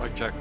Mic check.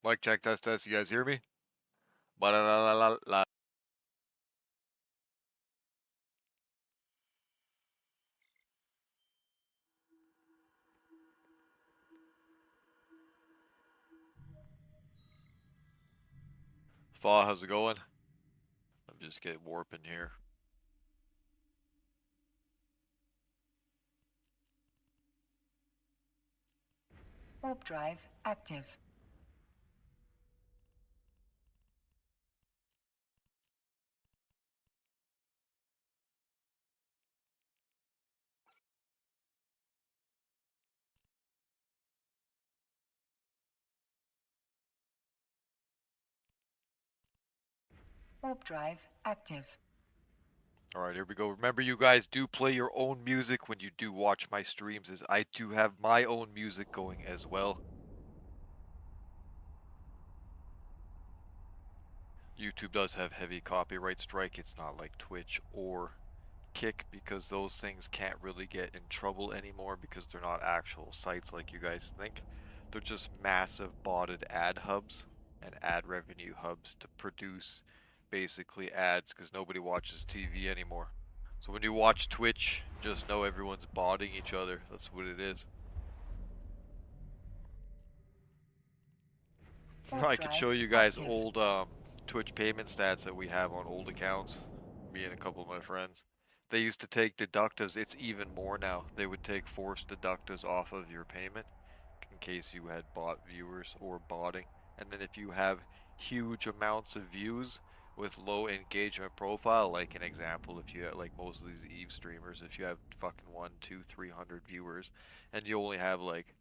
Mic check, test, test. You guys hear me? Ba la la la la. Fa, how's it going? I'm just getting warping here. Warp drive active. Warp drive active. Alright, here we go. Remember, you guys do play your own music when you do watch my streams, as I do have my own music going as well. YouTube does have heavy copyright strike. It's not like Twitch or Kick, because those things can't really get in trouble anymore because they're not actual sites like you guys think. They're just massive botted ad hubs and ad revenue hubs to produce basically ads, because nobody watches TV anymore. So when you watch Twitch, just know everyone's botting each other. That's what it is. Warp I could show drive you guys active. old Twitch payment stats that we have on old accounts. Me and a couple of my friends. They used to take deductives. It's even more now. They would take forced deductives off of your payment in case you had bot viewers or botting. And then if you have huge amounts of views with low engagement profile, like an example, if you have, like most of these Eve streamers, if you have fucking 1, 2, 300 viewers and you only have like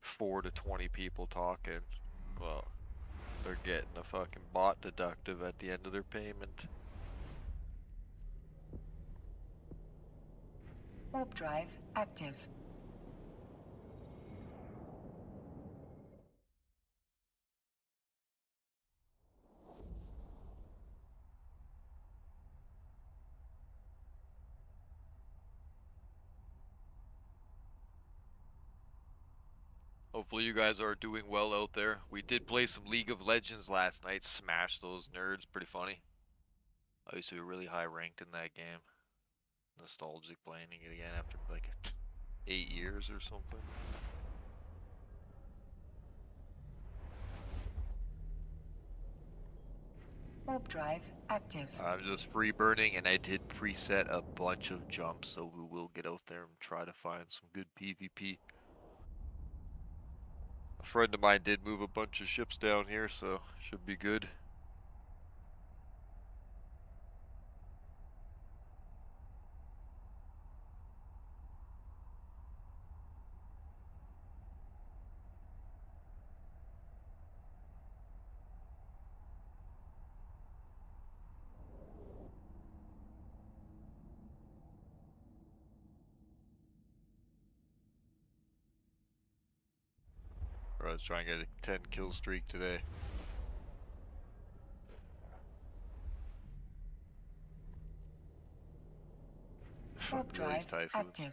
4 to 20 people talking, well, they're getting a fucking bot deductive at the end of their payment. Warp drive active. Hopefully you guys are doing well out there. We did play some League of Legends last night. Smash those nerds. Pretty funny. I used to be really high ranked in that game. Nostalgic playing it again after like 8 years or something. Warp drive active. I'm just free burning, and I did preset a bunch of jumps, so we will get out there and try to find some good PvP. A friend of mine did move a bunch of ships down here, so should be good. Or let's try and get a 10 kill streak today. Warp Fuck all these drive typhoons. active.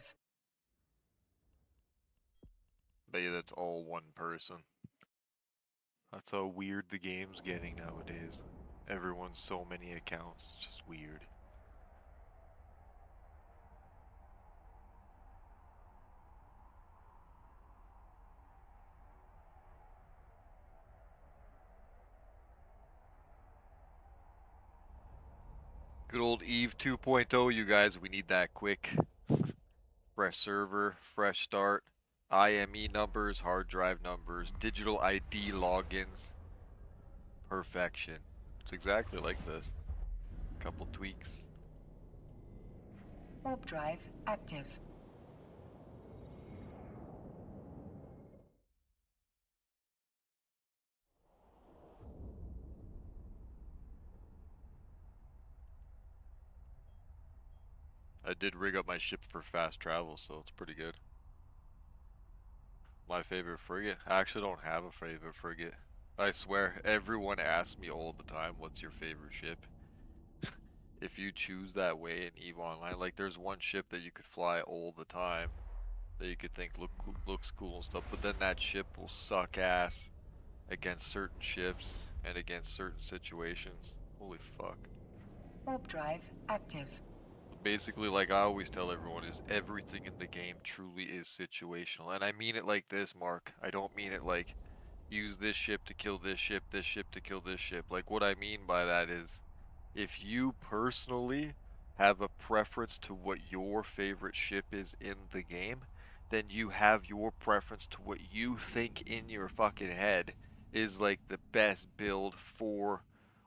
Bet you that's all one person. That's how weird the game's getting nowadays. Everyone's so many accounts, it's just weird. Good old Eve 2.0, you guys, we need that quick. Fresh server, fresh start, IME numbers, hard drive numbers, digital ID logins. Perfection. It's exactly like this. Couple tweaks. Warp drive active. I did rig up my ship for fast travel, so it's pretty good. My favorite frigate? I actually don't have a favorite frigate. I swear, everyone asks me all the time, what's your favorite ship? If you choose that way in EVE Online, like there's one ship that you could fly all the time that you could think looks cool and stuff, but then that ship will suck ass against certain ships and against certain situations. Holy fuck. Warp drive active. Basically, like I always tell everyone, is everything in the game truly is situational. And I mean it like this, Mark. I don't mean it like use this ship to kill this ship to kill this ship. Like what I mean by that is if you personally have a preference to what your favorite ship is in the game, then you have your preference to what you think in your fucking head is like the best build for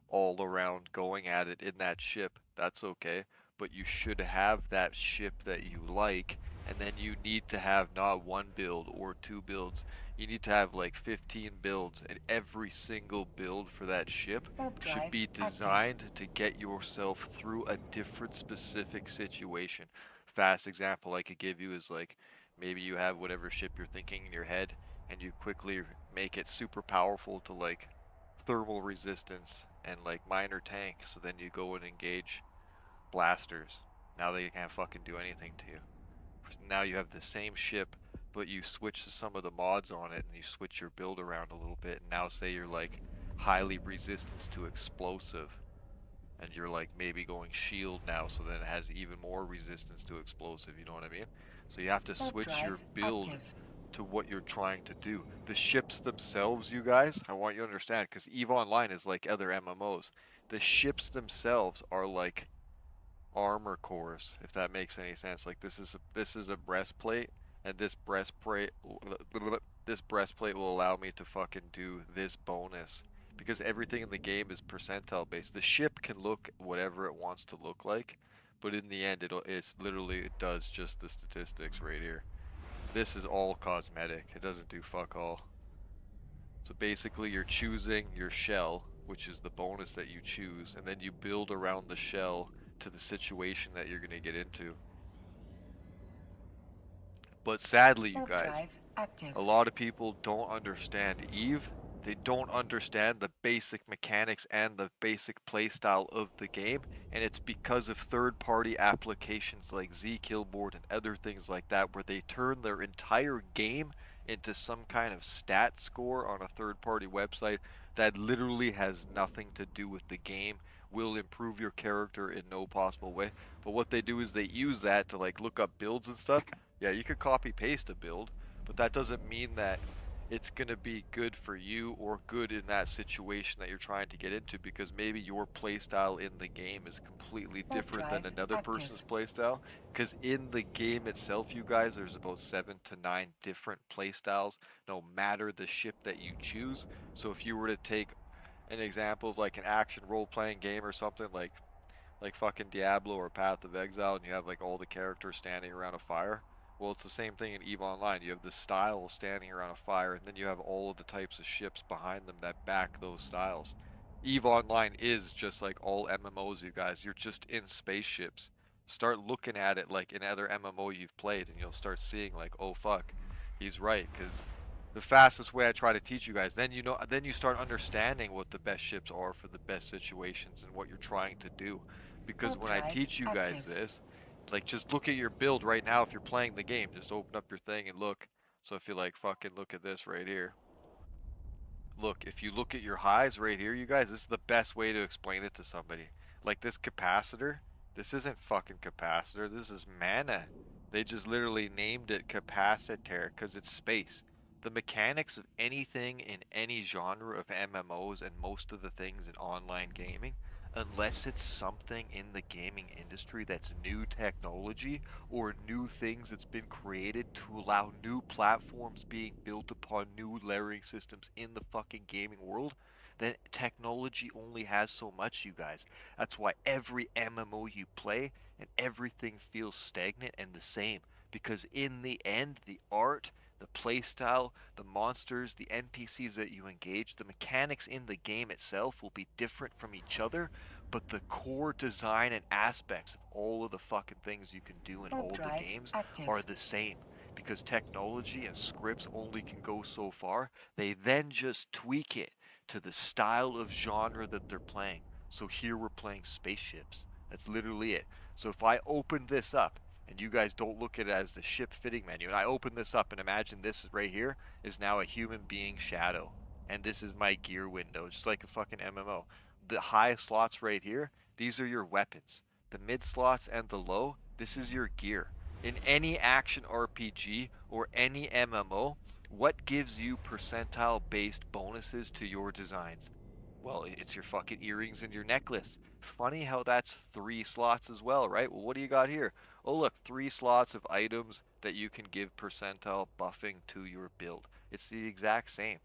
all around going at it in that ship. That's okay. But you should have that ship that you like, and then you need to have not one build or two builds. You need to have like 15 builds, and every single build for that ship Warp should drive be active. designed to get yourself through a different specific situation. Fast example I could give you is like maybe you have whatever ship you're thinking in your head and you quickly make it super powerful to like thermal resistance and like minor tank, so then you go and engage blasters. Now they can't fucking do anything to you. Now you have the same ship, but you switch to some of the mods on it and you switch your build around a little bit. And now say you're like highly resistance to explosive, and you're like maybe going shield now, so then it has even more resistance to explosive. You know what I mean? So you have to Warp switch drive your build active. to what you're trying to do. The ships themselves, you guys, I want you to understand, because EVE Online is like other MMOs. The ships themselves are like armor cores, if that makes any sense. Like this is a breastplate, and this breastplate will allow me to fucking do this bonus because everything in the game is percentile based. The ship can look whatever it wants to look like, but in the end, it's literally it does just the statistics right here. This is all cosmetic. It doesn't do fuck all. So basically, you're choosing your shell, which is the bonus that you choose, and then you build around the shell to the situation that you're going to get into. But sadly, you Warp guys, drive active. a lot of people don't understand Eve. They don't understand the basic mechanics and the basic playstyle of the game, and it's because of third-party applications like zKillboard and other things like that, where they turn their entire game into some kind of stat score on a third-party website that literally has nothing to do with the game, will improve your character in no possible way. But what they do is they use that to like look up builds and stuff. Yeah, you could copy paste a build, but that doesn't mean that it's going to be good for you or good in that situation that you're trying to get into, because maybe your playstyle in the game is completely Warp different than drive another active. person's playstyle. Because in the game itself, you guys, there's about 7 to 9 different playstyles, no matter the ship that you choose. So if you were to take an example of like an action role-playing game or something like fucking Diablo or Path of Exile, and you have like all the characters standing around a fire. Well, it's the same thing in EVE Online. You have the styles standing around a fire, and then you have all of the types of ships behind them that back those styles. EVE Online is just like all MMOs, you guys. You're just in spaceships. Start looking at it like in other MMO you've played, and you'll start seeing like, oh fuck, he's right. Because the fastest way I try to teach you guys, then you start understanding what the best ships are for the best situations and what you're trying to do. Because Warp when I drive teach you guys active. this, like just look at your build right now if you're playing the game. Just open up your thing and look. So if you like fucking look at this right here. Look, if you look at your highs right here, you guys, this is the best way to explain it to somebody. Like this capacitor, this isn't fucking capacitor, this is mana. They just literally named it capacitor because it's space. The mechanics of anything in any genre of MMOs and most of the things in online gaming, unless it's something in the gaming industry that's new technology or new things that's been created to allow new platforms being built upon new layering systems in the fucking gaming world, then technology only has so much, you guys. That's why every MMO you play and everything feels stagnant and the same. Because in the end, the art, the playstyle, the monsters, the NPCs that you engage, the mechanics in the game itself will be different from each other, but the core design and aspects of all of the fucking things you can do in Warp all the drive games active. are the same. Because technology and scripts only can go so far, they then just tweak it to the style of genre that they're playing. So here we're playing spaceships. That's literally it. So if I open this up, and you guys don't look at it as the ship fitting menu, and I open this up and imagine this right here is now a human being shadow. and this is my gear window, just like a fucking MMO. The high slots right here, these are your weapons. The mid slots and the low, this is your gear. In any action RPG or any MMO, what gives you percentile based bonuses to your designs? Well, it's your fucking earrings and your necklace. Funny how that's three slots as well, right? Well, what do you got here? Oh, look, three slots of items that you can give percentile buffing to your build. It's the exact same.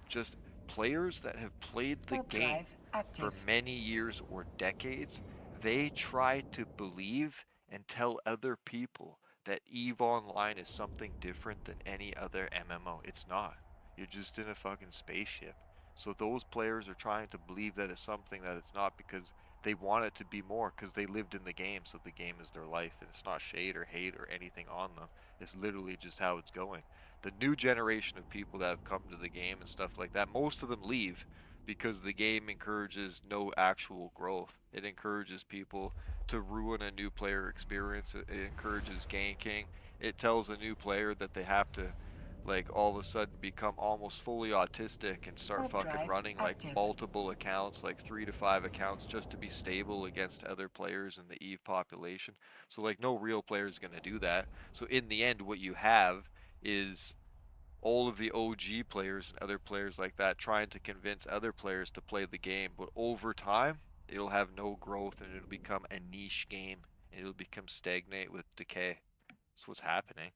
Just players that have played the Warp game drive for active. many years or decades, they try to believe and tell other people that EVE Online is something different than any other MMO. It's not. You're just in a fucking spaceship. So those players are trying to believe that it's something that it's not because they want it to be more because they lived in the game, so the game is their life, and it's not shade or hate or anything on them. It's literally just how it's going. The new generation of people that have come to the game and stuff like that, most of them leave because the game encourages no actual growth. It encourages people to ruin a new player experience. It encourages ganking. It tells a new player that they have to like all of a sudden become almost fully autistic and start Warp fucking drive running like active. multiple accounts, like 3 to 5 accounts, just to be stable against other players in the Eve population. So like no real player is gonna do that. So in the end, what you have is all of the OG players and other players like that trying to convince other players to play the game, but over time it'll have no growth and it'll become a niche game and it'll become stagnate with decay. That's what's happening.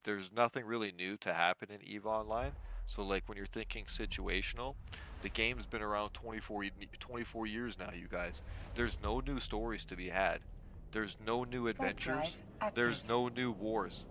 There's nothing really new to happen in EVE Online. So like when you're thinking situational, the game's been around 24 years now, you guys. There's no new stories to be had. There's no new Warp drive adventures. active. There's no new wars.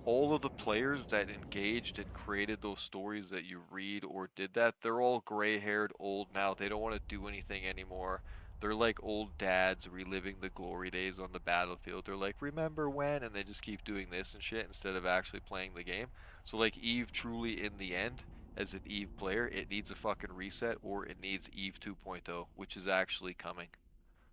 All of the players that engaged and created those stories that you read or did that, they're all gray-haired old now. They don't want to do anything anymore. They're like old dads reliving the glory days on the battlefield. They're like, remember when? And they just keep doing this and shit instead of actually playing the game. So like Eve truly in the end, as an Eve player, it needs a fucking reset or it needs Eve 2.0, which is actually coming.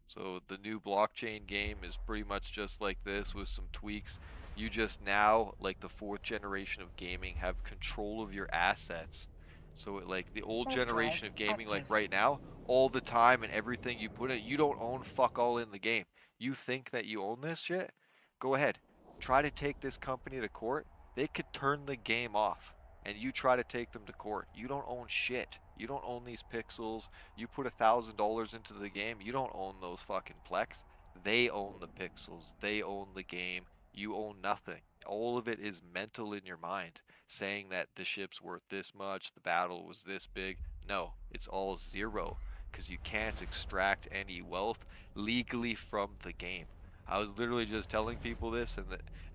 So the new blockchain game is pretty much just like this with some tweaks. You just now, like the fourth generation of gaming, have control of your assets. So like the old Warp drive generation of gaming, like active. right now, all the time and everything you put in, you don't own fuck all in the game. You think that you own this shit? Go ahead. Try to take this company to court. They could turn the game off. And you try to take them to court. You don't own shit. You don't own these pixels. You put $1,000 into the game, you don't own those fucking plex. They own the pixels. They own the game. You own nothing. All of it is mental in your mind, saying that the ship's worth this much, the battle was this big. No, it's all zero, because you can't extract any wealth legally from the game. I was literally just telling people this, and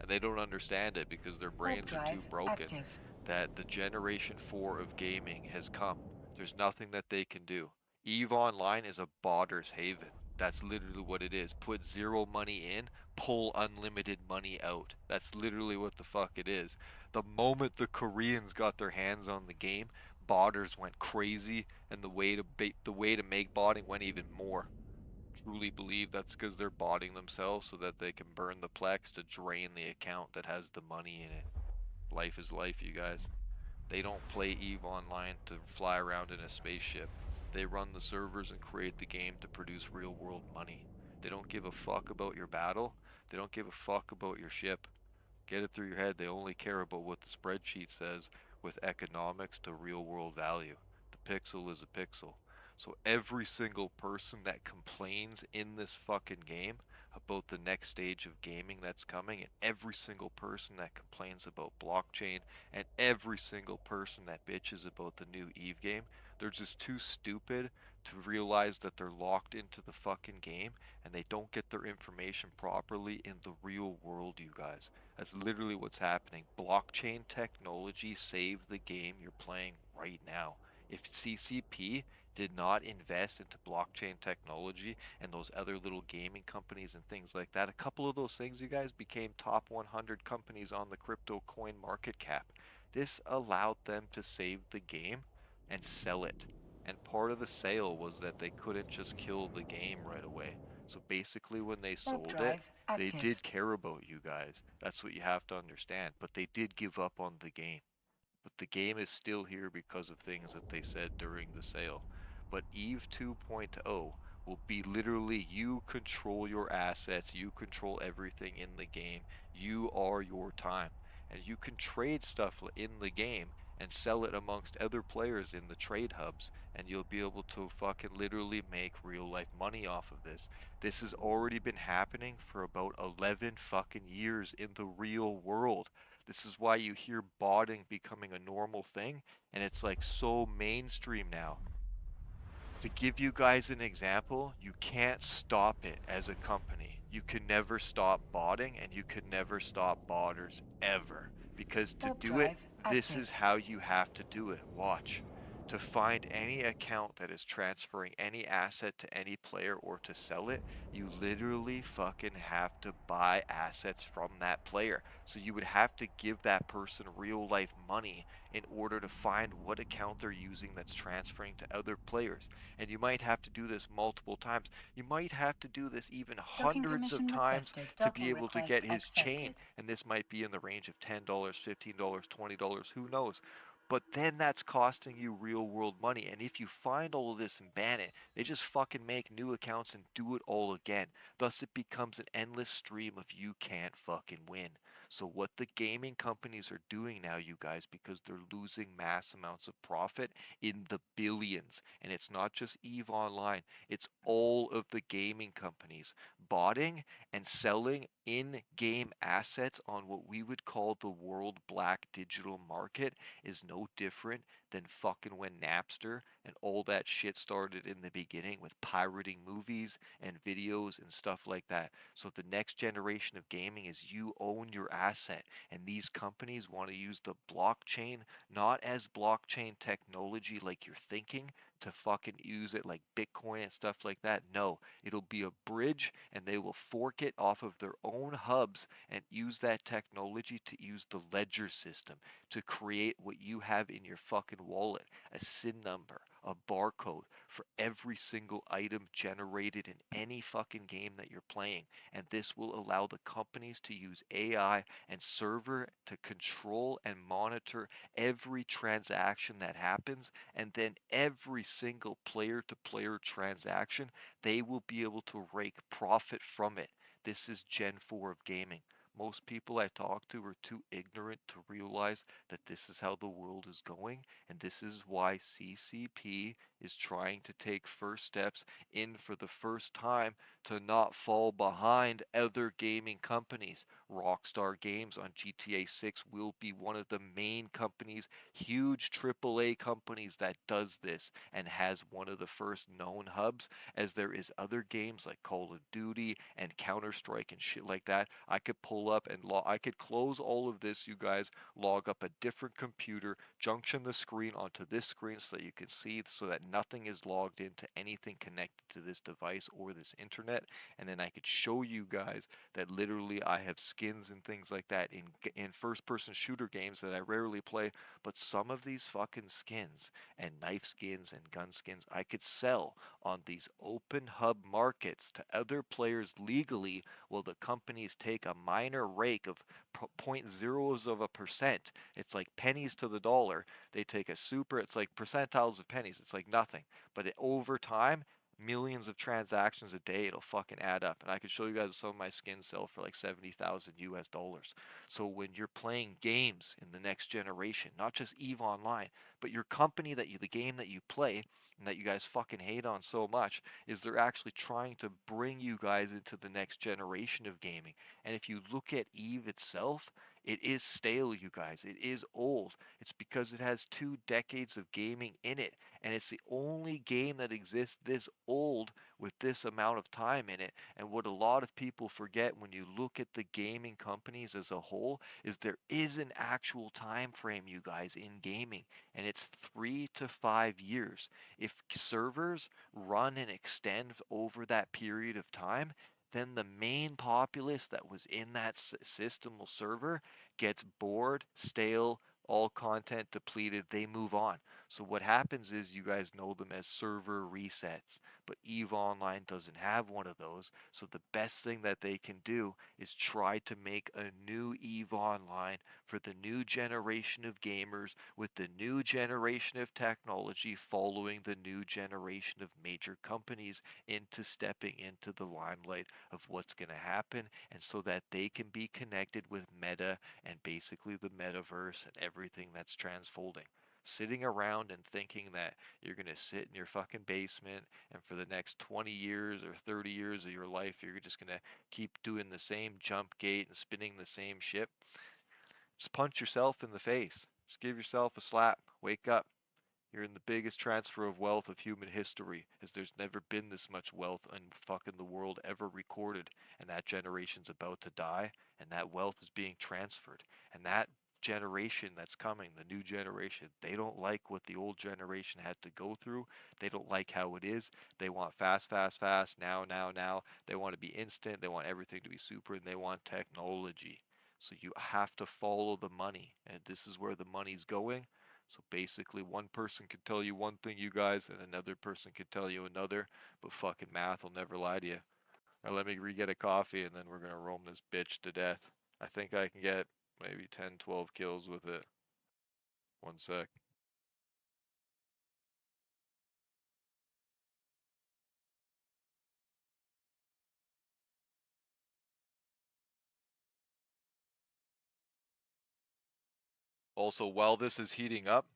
they don't understand it because their Warp brains are drive too broken. active. That the Generation 4 of gaming has come. There's nothing that they can do. EVE Online is a botter's haven. That's literally what it is. Put zero money in, pull unlimited money out. That's literally what the fuck it is. The moment the Koreans got their hands on the game, botters went crazy, and the way to make botting went even more. Truly believe that's because they're botting themselves so that they can burn the plex to drain the account that has the money in it. Life is life, you guys. They don't play EVE Online to fly around in a spaceship. They run the servers and create the game to produce real world money. They don't give a fuck about your battle. They don't give a fuck about your ship. Get it through your head. They only care about what the spreadsheet says with economics to real world value. The pixel is a pixel. So every single person that complains in this fucking game about the next stage of gaming that's coming, and every single person that complains about blockchain, and every single person that bitches about the new Eve game, they're just too stupid to realize that they're locked into the fucking game and they don't get their information properly in the real world, you guys. That's literally what's happening. Blockchain technology saved the game you're playing right now. If CCP did not invest into blockchain technology and those other little gaming companies and things like that, a couple of those things, you guys, became top 100 companies on the crypto coin market cap. This allowed them to save the game and sell it. And part of the sale was that they couldn't just kill the game right away. So basically, when they Warp sold it, drive they active. did care about you guys. That's what you have to understand. But they did give up on the game. but the game is still here because of things that they said during the sale. But Eve 2.0 will be literally you control your assets, you control everything in the game, you are your time. And you can trade stuff in the game and sell it amongst other players in the trade hubs, and you'll be able to fucking literally make real life money off of this. This has already been happening for about 11 fucking years in the real world. This is why you hear botting becoming a normal thing, and it's like so mainstream now. To give you guys an example, you can't stop it as a company. You can never stop botting and you can never stop botters ever. Because to Warp do it, drive this active. is how you have to do it. Watch. To find any account that is transferring any asset to any player or to sell it, you literally fucking have to buy assets from that player. So you would have to give that person real life money in order to find what account they're using that's transferring to other players. And you might have to do this multiple times. You might have to do this even Docking hundreds of permission times requested. to be Docking able to request get his chain. accepted. And this might be in the range of $10, $15, $20, who knows. But then that's costing you real world money. And if you find all of this and ban it, they just fucking make new accounts and do it all again. Thus, it becomes an endless stream of you can't fucking win. So, what the gaming companies are doing now, you guys, because they're losing mass amounts of profit in the billions, and it's not just EVE Online, it's all of the gaming companies botting and selling in-game assets on what we would call the world black digital market is no different than fucking when Napster and all that shit started in the beginning with pirating movies and videos and stuff like that. So the next generation of gaming is you own your asset, and these companies want to use the blockchain not as blockchain technology like you're thinking to fucking use it like Bitcoin and stuff like that. No, it'll be a bridge and they will fork it off of their own hubs and use that technology to use the ledger system to create what you have in your fucking wallet, a SIN number, a barcode for every single item generated in any fucking game that you're playing. And this will allow the companies to use AI and server to control and monitor every transaction that happens, and then every single player to player transaction, they will be able to rake profit from it. This is Gen 4 of gaming. Most people I talk to are too ignorant to realize that this is how the world is going, and this is why CCP is trying to take first steps in for the first time to not fall behind other gaming companies. Rockstar Games on GTA 6 will be one of the main companies, huge AAA companies that does this and has one of the first known hubs, as there is other games like Call of Duty and Counter-Strike and shit like that. I could pull up and I could close all of this, you guys, log up a different computer, junction the screen onto this screen so that you can see so that nothing is logged into anything connected to this device or this internet, and then I could show you guys that literally I have skins and things like that in first person shooter games that I rarely play, but some of these fucking skins and knife skins and gun skins I could sell on these open hub markets to other players legally, while the companies take a minor rake of point zeros of a percent. It's like pennies to the dollar. They take a super, it's like percentiles of pennies. It's like nothing. But over time, millions of transactions a day, it'll fucking add up. And I could show you guys some of my skins sell for like 70,000 US dollars. So when you're playing games in the next generation, not just EVE Online, but your company that you, the game that you play, and that you guys fucking hate on so much, is they're actually trying to bring you guys into the next generation of gaming. And if you look at EVE itself, it is stale, you guys. It is old. It's because it has 2 decades of gaming in it, and it's the only game that exists this old with this amount of time in it. And what a lot of people forget when you look at the gaming companies as a whole is there is an actual time frame, you guys, in gaming, and it's 3 to 5 years. If servers run and extend over that period of time, then the main populace that was in that system or server gets bored, stale, all content depleted, they move on. So what happens is you guys know them as server resets, but EVE Online doesn't have one of those. So the best thing that they can do is try to make a new EVE Online for the new generation of gamers with the new generation of technology following the new generation of major companies into stepping into the limelight of what's going to happen, and so that they can be connected with meta and basically the metaverse and everything that's transfolding. Sitting around and thinking that you're going to sit in your fucking basement and for the next 20 years or 30 years of your life, you're just going to keep doing the same jump gate and spinning the same ship. Just punch yourself in the face. Just give yourself a slap. Wake up. You're in the biggest transfer of wealth of human history, as there's never been this much wealth in fucking the world ever recorded, and that generation's about to die, and that wealth is being transferred. And that generation that's coming, the new generation, they don't like what the old generation had to go through. They don't like how it is. They want fast, fast, fast, now, now, now. They want to be instant. They want everything to be super, and they want technology. So you have to follow the money, and this is where the money's going. So basically, one person could tell you one thing, you guys, and another person could tell you another, but fucking math will never lie to you. Now let me re-get a coffee, and then we're gonna roam this bitch to death. I think I can get maybe 10, 12 kills with it. One sec. Also, while this is heating up,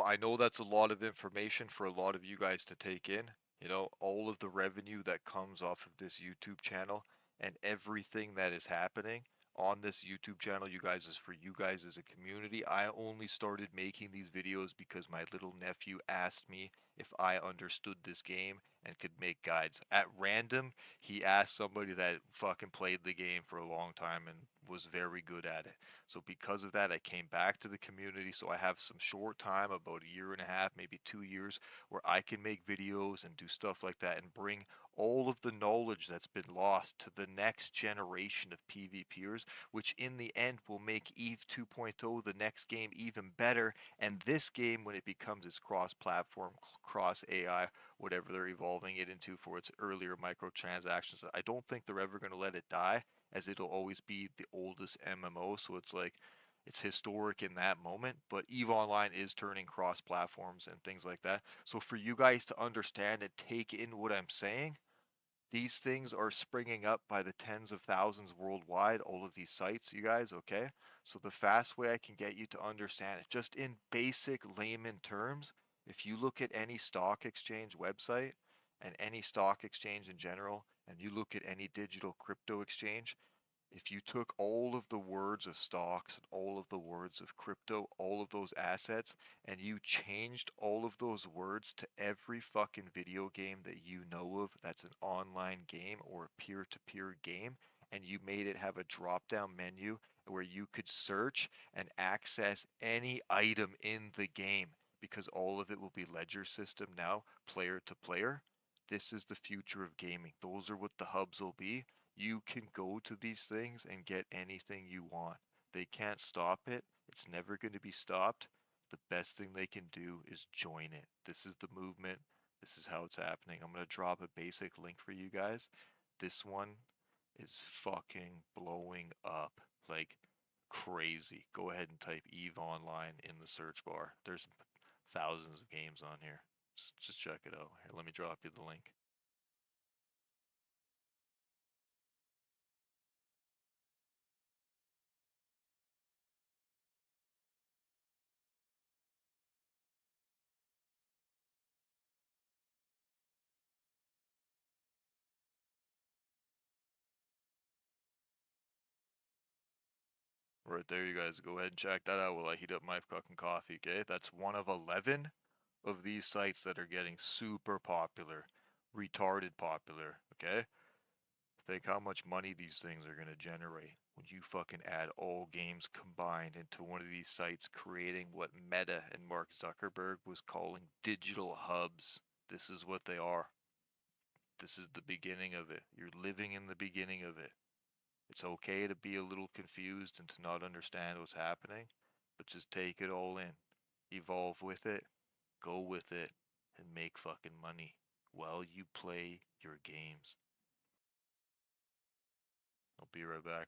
I know that's a lot of information for a lot of you guys to take in. You know, all of the revenue that comes off of this YouTube channel and everything that is happening on this YouTube channel, you guys, is for you guys as a community. I only started making these videos because my little nephew asked me if I understood this game and could make guides. At random, he asked somebody that fucking played the game for a long time and was very good at it. So because of that, I came back to the community. So I have some short time, about a year and a half, maybe 2 years, where I can make videos and do stuff like that and bring all of the knowledge that's been lost to the next generation of PvPers, which in the end will make EVE 2.0, the next game, even better. And this game, when it becomes its cross-platform, cross-AI, whatever they're evolving it into for its earlier microtransactions, I don't think they're ever going to let it die, as it'll always be the oldest MMO. So it's like it's historic in that moment. But EVE Online is turning cross platforms and things like that. So for you guys to understand and take in what I'm saying, these things are springing up by the tens of thousands worldwide, all of these sites, you guys, okay? So the fast way I can get you to understand it, just in basic layman terms, if you look at any stock exchange website and any stock exchange in general, and you look at any digital crypto exchange, if you took all of the words of stocks and all of the words of crypto, all of those assets, and you changed all of those words to every fucking video game that you know of that's an online game or a peer-to-peer game, and you made it have a drop-down menu where you could search and access any item in the game, because all of it will be ledger system now, player to player. This is the future of gaming. Those are what the hubs will be. You can go to these things and get anything you want. They can't stop it. It's never going to be stopped. The best thing they can do is join it. This is the movement. This is how it's happening. I'm going to drop a basic link for you guys. This one is fucking blowing up like crazy. Go ahead and type EVE Online in the search bar. There's thousands of games on here. Just check it out. Here, let me drop you the link. Right there, you guys. Go ahead and check that out while I heat up my fucking coffee, okay? That's one of 11 of these sites that are getting super popular, retarded popular, okay? Think how much money these things are gonna generate when you fucking add all games combined into one of these sites, creating what Meta and Mark Zuckerberg was calling digital hubs. This is what they are. This is the beginning of it. You're living in the beginning of it. It's okay to be a little confused and to not understand what's happening, but just take it all in. Evolve with it. Go with it and make fucking money while you play your games. I'll be right back.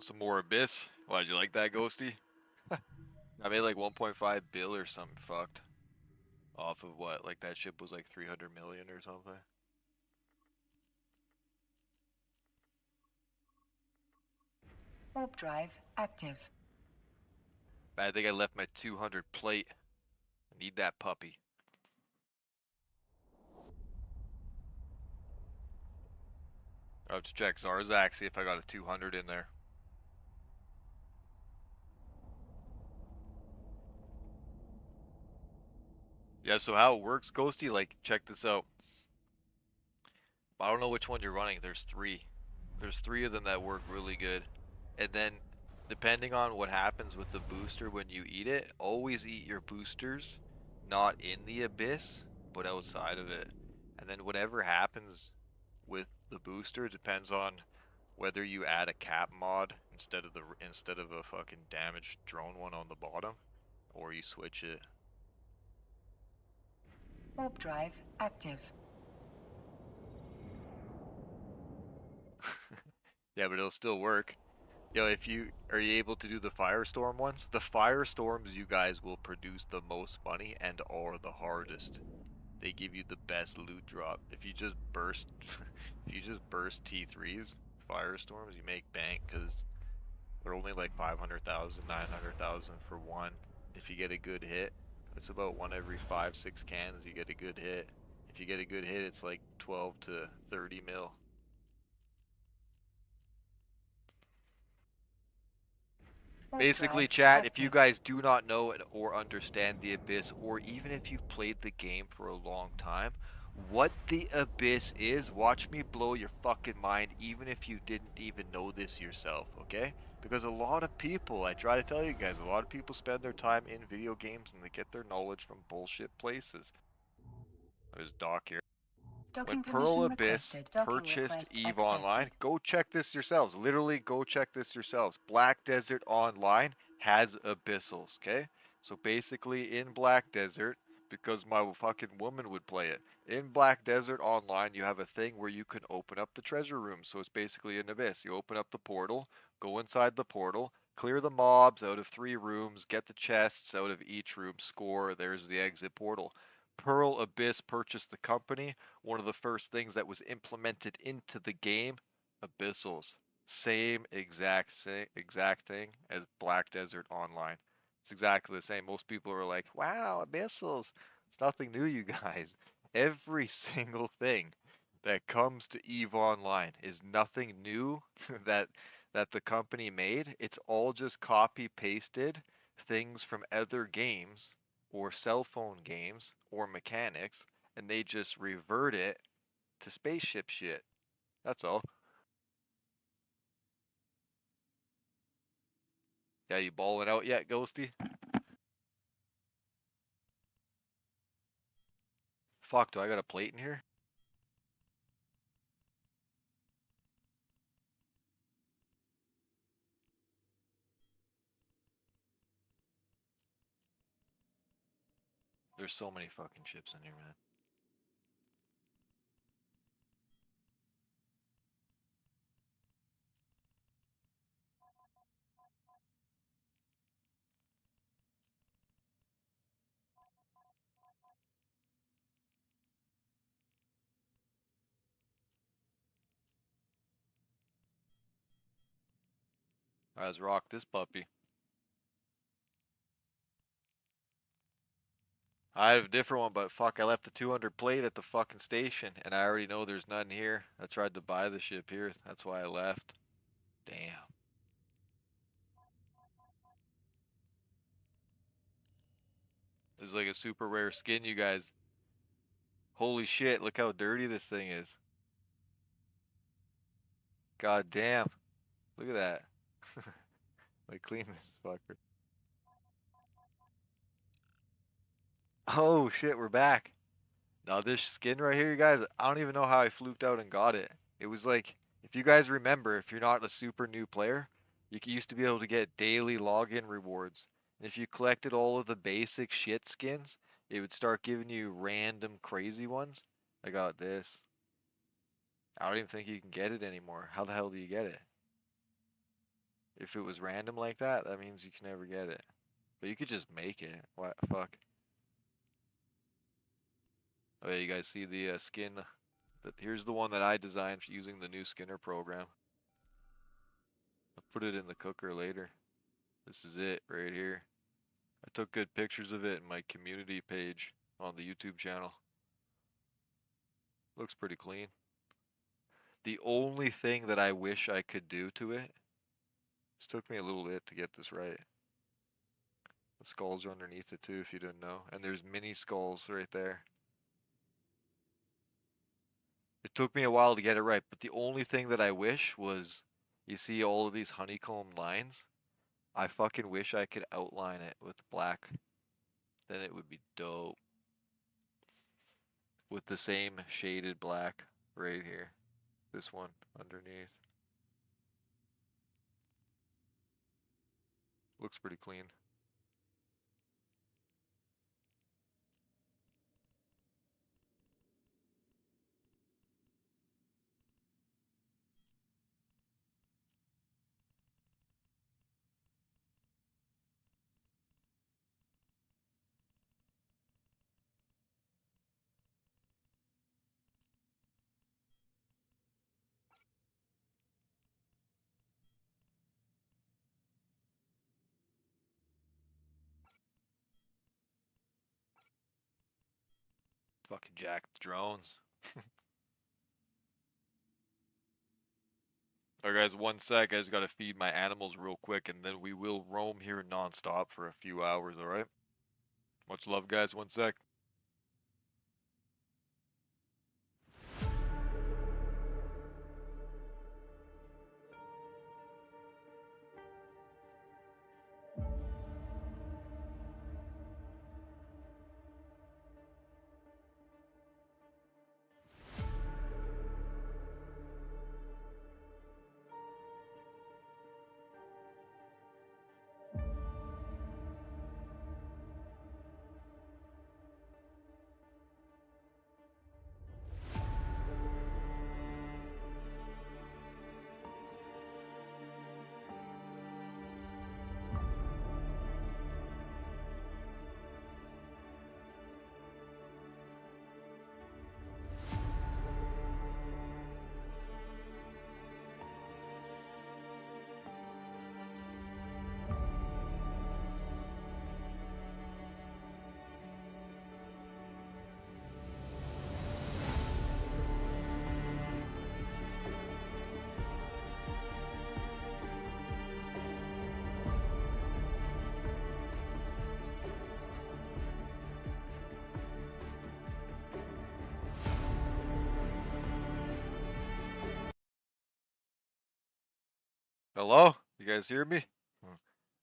Some more Abyss. Why'd you like that, Ghosty? I made like 1.5 bill or something fucked. Off of what? Like that ship was like 300 million or something. Warp drive active. I think I left my 200 plate. I need that puppy. I'll have to check Zarzak, see if I got a 200 in there. Yeah, so how it works, Ghosty, like, check this out. I don't know which one you're running. There's three. There's three of them that work really good. And then, depending on what happens with the booster when you eat it, always eat your boosters not in the abyss, but outside of it. And then whatever happens with the booster depends on whether you add a cap mod instead of a fucking damaged drone one on the bottom, or you switch it. Warp drive active. Yeah, but it'll still work. Yo, if you are you able to do the firestorm ones? The firestorms you guys will produce the most money and are the hardest. They give you the best loot drop. If you just burst if you just burst T3s, firestorms, you make bank because they're only like 500,000, 900,000 for one. If you get a good hit, it's about one every 5, 6 cans you get a good hit. If you get a good hit, it's like 12 to 30 mil. Warp Basically, drive chat, if you active. guys do not know or understand the Abyss, or even if you've played the game for a long time, what the Abyss is, watch me blow your fucking mind, even if you didn't even know this yourself, okay? Because a lot of people, I try to tell you guys, a lot of people spend their time in video games and they get their knowledge from bullshit places. There's Doc here. When Docking Pearl permission Abyss requested. Docking purchased request EVE Online, accepted. go check this yourselves. Literally, go check this yourselves. Black Desert Online has abyssals, okay? So basically, in Black Desert, because my fucking woman would play it, in Black Desert Online, you have a thing where you can open up the treasure room. So it's basically an abyss. You open up the portal, go inside the portal, clear the mobs out of 3 rooms, get the chests out of each room, score, there's the exit portal. Pearl Abyss purchased the company. One of the first things that was implemented into the game, abyssals. Same exact thing as Black Desert Online. It's exactly the same. Most people are like, "Wow, abyssals." It's nothing new, you guys. Every single thing that comes to EVE Online is nothing new that the company made. It's all just copy pasted things from other games or cell phone games or mechanics, and they just revert it to spaceship shit. That's all. Yeah, you balling out yet, Ghosty? Fuck, do I got a plate in here? There's so many fucking ships in here, man. Alright, let's rock this puppy. I have a different one, but fuck, I left the 200 plate at the fucking station, and I already know there's nothing here. I tried to buy the ship here, that's why I left. Damn. This is like a super rare skin, you guys. Holy shit, look how dirty this thing is. God damn. Look at that. Like, clean this fucker. Oh shit, we're back. Now this skin right here, you guys, I don't even know how I fluked out and got it. It was like, if you guys remember, if you're not a super new player, used to be able to get daily login rewards. And if you collected all of the basic shit skins, it would start giving you random crazy ones. I got this. I don't even think you can get it anymore. How the hell do you get it? If it was random like that, that means you can never get it. But you could just make it. What fuck? Oh yeah, you guys see the skin? Here's the one that I designed using the new Skinner program. I'll put it in the cooker later. This is it right here. I took good pictures of it in my community page on the YouTube channel. Looks pretty clean. The only thing that I wish I could do to it, this took me a little bit to get this right. The skulls are underneath it too, if you didn't know. And there's mini skulls right there. It took me a while to get it right, but the only thing that I wish was, you see all of these honeycomb lines? I fucking wish I could outline it with black. Then it would be dope. With the same shaded black right here. This one underneath. Looks pretty clean. Fucking jacked drones. Alright guys, one sec, I just gotta feed my animals real quick and then we will roam here non-stop for a few hours, alright? Much love guys, one sec. Hello? You guys hear me?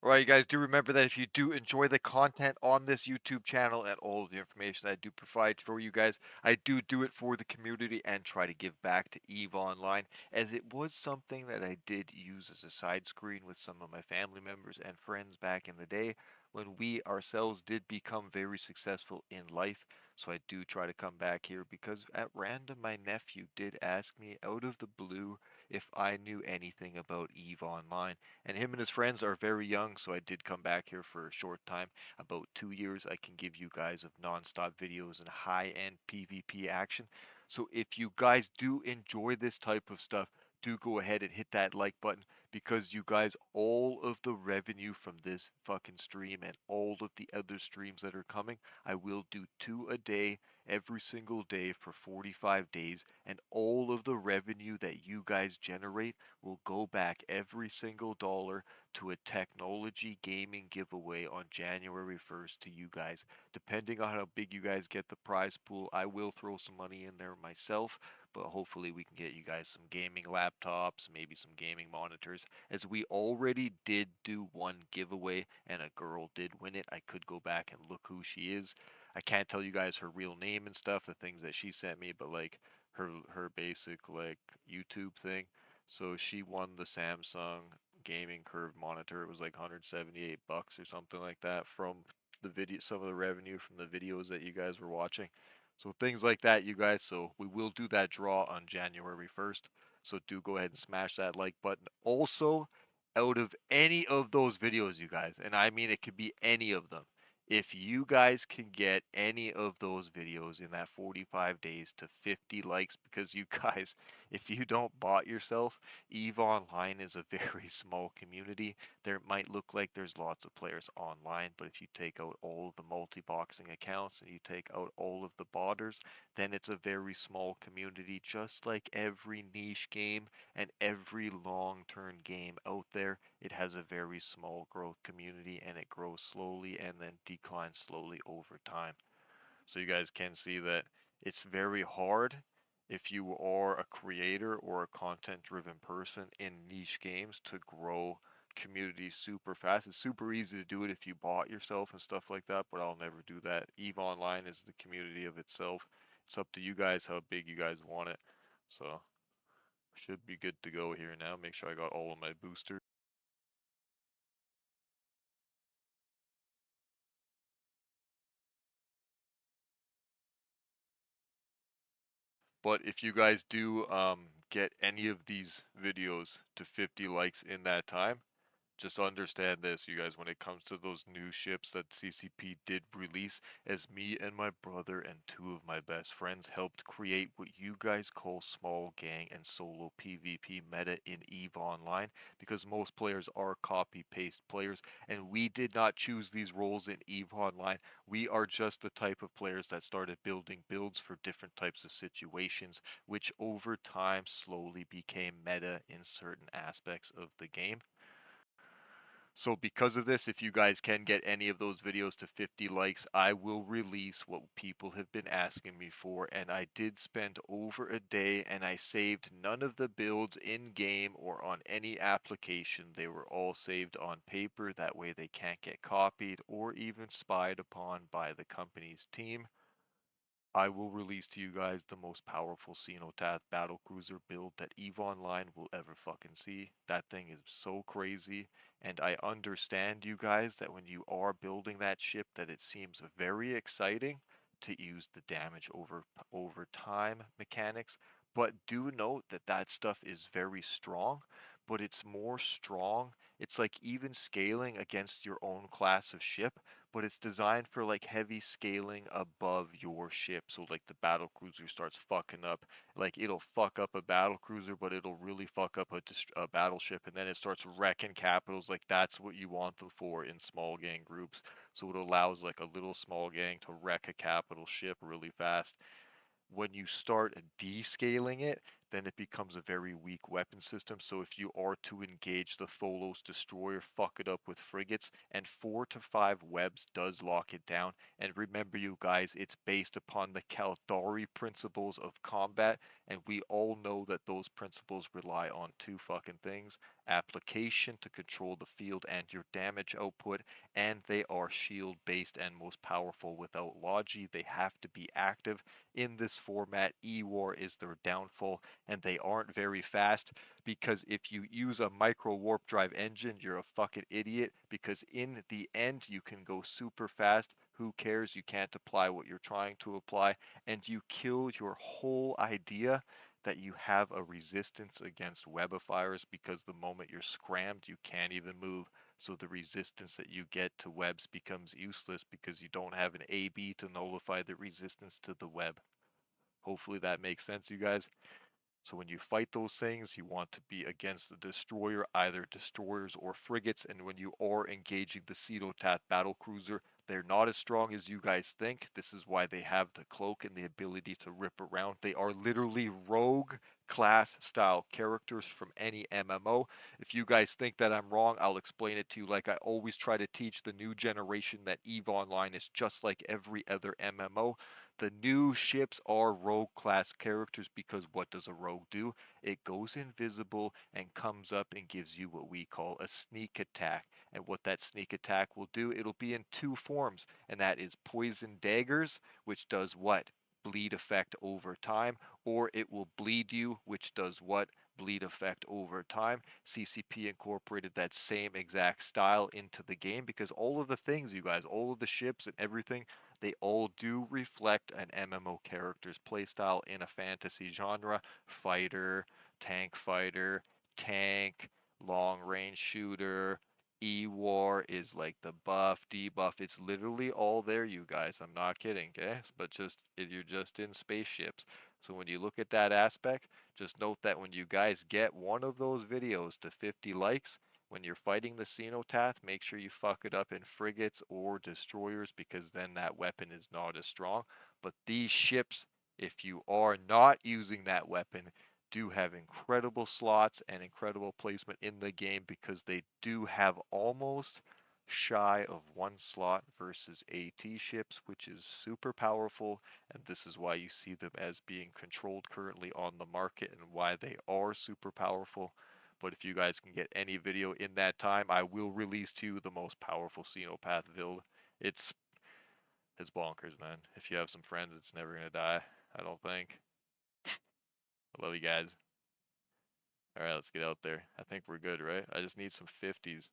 Alright, you guys do remember that if you do enjoy the content on this YouTube channel and all of the information that I do provide for you guys, I do it for the community and try to give back to EVE Online, as it was something that I did use as a side screen with some of my family members and friends back in the day. when we ourselves did become very successful in life. So I do try to come back here because at random my nephew did ask me out of the blue if I knew anything about EVE Online. And him and his friends are very young, so I did come back here for a short time. About 2 years, I can give you guys of non-stop videos and high-end PvP action. So if you guys do enjoy this type of stuff, do go ahead and hit that like button because you guys, all of the revenue from this fucking stream and all of the other streams that are coming, I will do 2 a day every single day for 45 days, and all of the revenue that you guys generate will go back every single dollar to a technology gaming giveaway on January 1st to you guys. Depending on how big you guys get the prize pool, I will throw some money in there myself, but hopefully we can get you guys some gaming laptops, maybe some gaming monitors, as we already did do one giveaway and a girl did win it. I could go back and look who she is. I can't tell you guys her real name and stuff, the things that she sent me, but like her basic like YouTube thing. So she won the Samsung gaming curved monitor. It was like 178 bucks or something like that from the video, some of the revenue from the videos that you guys were watching. So things like that, you guys. So we will do that draw on January 1st. So do go ahead and smash that like button. Also, out of any of those videos, you guys, and I mean it could be any of them, if you guys can get any of those videos in that 45 days to 50 likes, because you guys, if you don't bot yourself, EVE Online is a very small community. There might look like there's lots of players online, but if you take out all of the multi-boxing accounts and you take out all of the botters, then it's a very small community, just like every niche game and every long-term game out there. It has a very small growth community and it grows slowly and then declines slowly over time. So you guys can see that it's very hard if you are a creator or a content driven person in niche games to grow communities super fast. It's super easy to do it if you bought yourself and stuff like that, but I'll never do that. EVE Online is the community of itself. It's up to you guys how big you guys want it. So should be good to go here now. Make sure I got all of my boosters. But if you guys do get any of these videos to 50 likes in that time, just understand this, you guys, when it comes to those new ships that CCP did release, as me and my brother and two of my best friends helped create what you guys call small gang and solo PvP meta in EVE Online, because most players are copy paste players, and we did not choose these roles in EVE Online. We are just the type of players that started building builds for different types of situations, which over time slowly became meta in certain aspects of the game. So because of this, if you guys can get any of those videos to 50 likes, I will release what people have been asking me for. And I did spend over a day and I saved none of the builds in game or on any application. They were all saved on paper. That way they can't get copied or even spied upon by the company's team. I will release to you guys the most powerful Cenotaph battlecruiser build that EVE Online will ever fucking see. That thing is so crazy, and I understand you guys that when you are building that ship that it seems very exciting to use the damage over time mechanics, but do note that that stuff is very strong, but it's more strong. It's like even scaling against your own class of ship, but it's designed for like heavy scaling above your ship. So like the battle cruiser starts fucking up, like it'll fuck up a battle cruiser, but it'll really fuck up a battleship, and then it starts wrecking capitals. Like that's what you want them for in small gang groups. So it allows like a little small gang to wreck a capital ship really fast. When you start descaling it, then it becomes a very weak weapon system. So if you are to engage the Tholos destroyer, fuck it up with frigates, and 4 to 5 webs does lock it down. And remember, you guys, it's based upon the Caldari principles of combat, and we all know that those principles rely on two fucking things: application to control the field and your damage output, and they are shield based and most powerful. Without logi, they have to be active, in this format, E-War is their downfall, and they aren't very fast because if you use a micro warp drive engine, you're a fucking idiot because in the end you can go super fast. Who cares? You can't apply what you're trying to apply, and you kill your whole idea that you have a resistance against webifiers because the moment you're scrammed, you can't even move. So the resistance that you get to webs becomes useless because you don't have an AB to nullify the resistance to the web. Hopefully that makes sense, you guys. So when you fight those things, you want to be against the destroyer, either destroyers or frigates. And when you are engaging the Cedotath battle cruiser, they're not as strong as you guys think. This is why they have the cloak and the ability to rip around. They are literally rogue class style characters from any MMO. If you guys think that I'm wrong, I'll explain it to you like I always try to teach the new generation that EVE Online is just like every other MMO. The new ships are rogue class characters because what does a rogue do? It goes invisible and comes up and gives you what we call a sneak attack. And what that sneak attack will do, it'll be in two forms, and that is poison daggers, which does what? Bleed effect over time, or it will bleed you, which does what? Bleed effect over time. CCP incorporated that same exact style into the game because all of the things, you guys, all of the ships and everything, they all do reflect an MMO character's playstyle in a fantasy genre. Fighter, tank fighter, tank, long range shooter. E-War is like the buff, debuff. It's literally all there, you guys. I'm not kidding, okay? But just you're just in spaceships. So when you look at that aspect, just note that when you guys get one of those videos to 50 likes, when you're fighting the Xenotath, make sure you fuck it up in frigates or destroyers because then that weapon is not as strong. But these ships, if you are not using that weapon, do have incredible slots and incredible placement in the game because they do have almost shy of one slot versus AT ships, which is super powerful, and this is why you see them as being controlled currently on the market and why they are super powerful. But if you guys can get any video in that time, I will release to you the most powerful Xenopath build. It's it's bonkers, man. If you have some friends, it's never gonna die. I don't think. I love you guys. All right, let's get out there. I think we're good, right? I just need some 50s.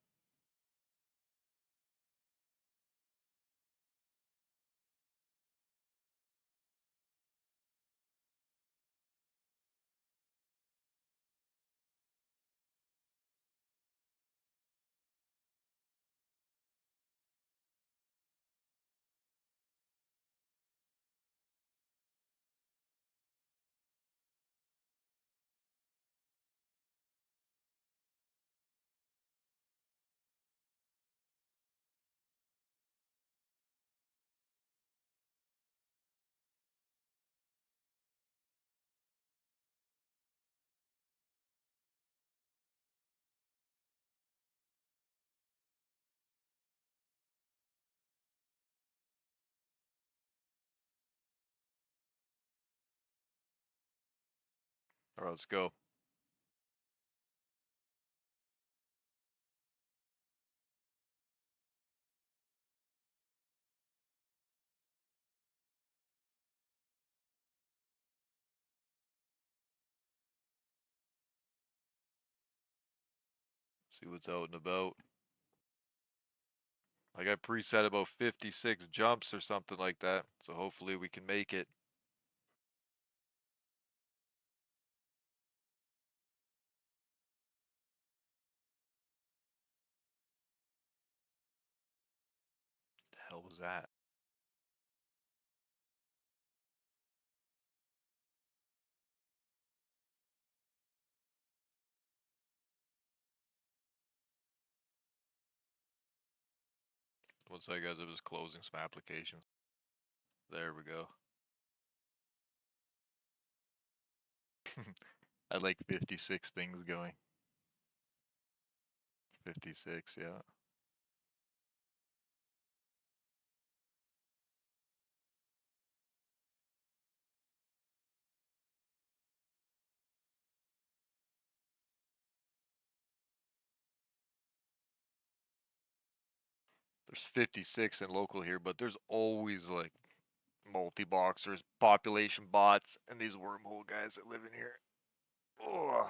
All right, let's go. See what's out and about. I got preset about 56 jumps or something like that, so hopefully we can make it. The hell was that? One sec, guys. I was closing some applications. There we go. I like 56 things going. 56, yeah. There's 56 in local here, but there's always like multi-boxers, population bots, and these wormhole guys that live in here. Ugh.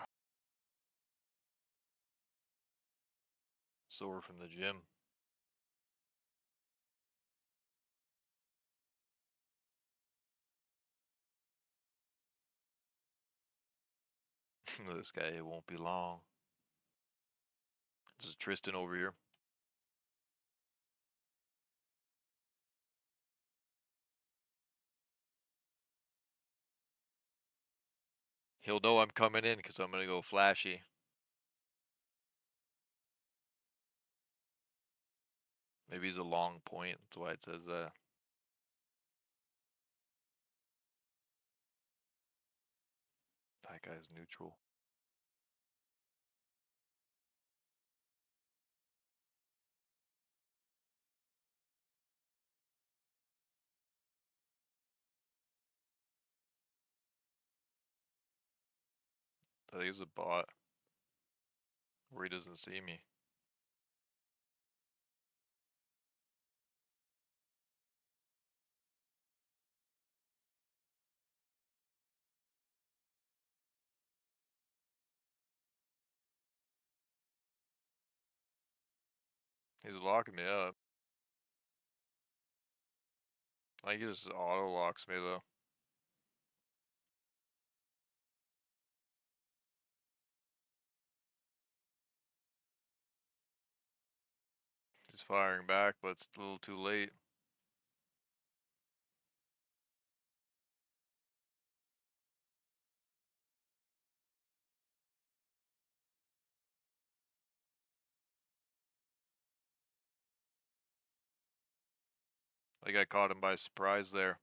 Sore from the gym. This guy, it won't be long. This is Tristan over here. He'll know I'm coming in because I'm gonna go flashy. Maybe he's a long point. That's why it says that. That guy's neutral. I think he's a bot. Where he doesn't see me. He's locking me up. I think he just auto locks me though. He's firing back, but it's a little too late. I think I caught him by surprise there.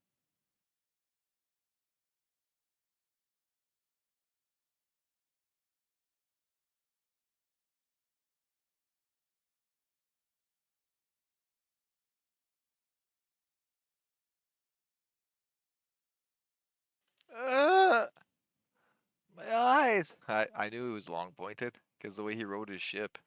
Uh, my eyes! I knew he was long pointed because the way he rode his ship.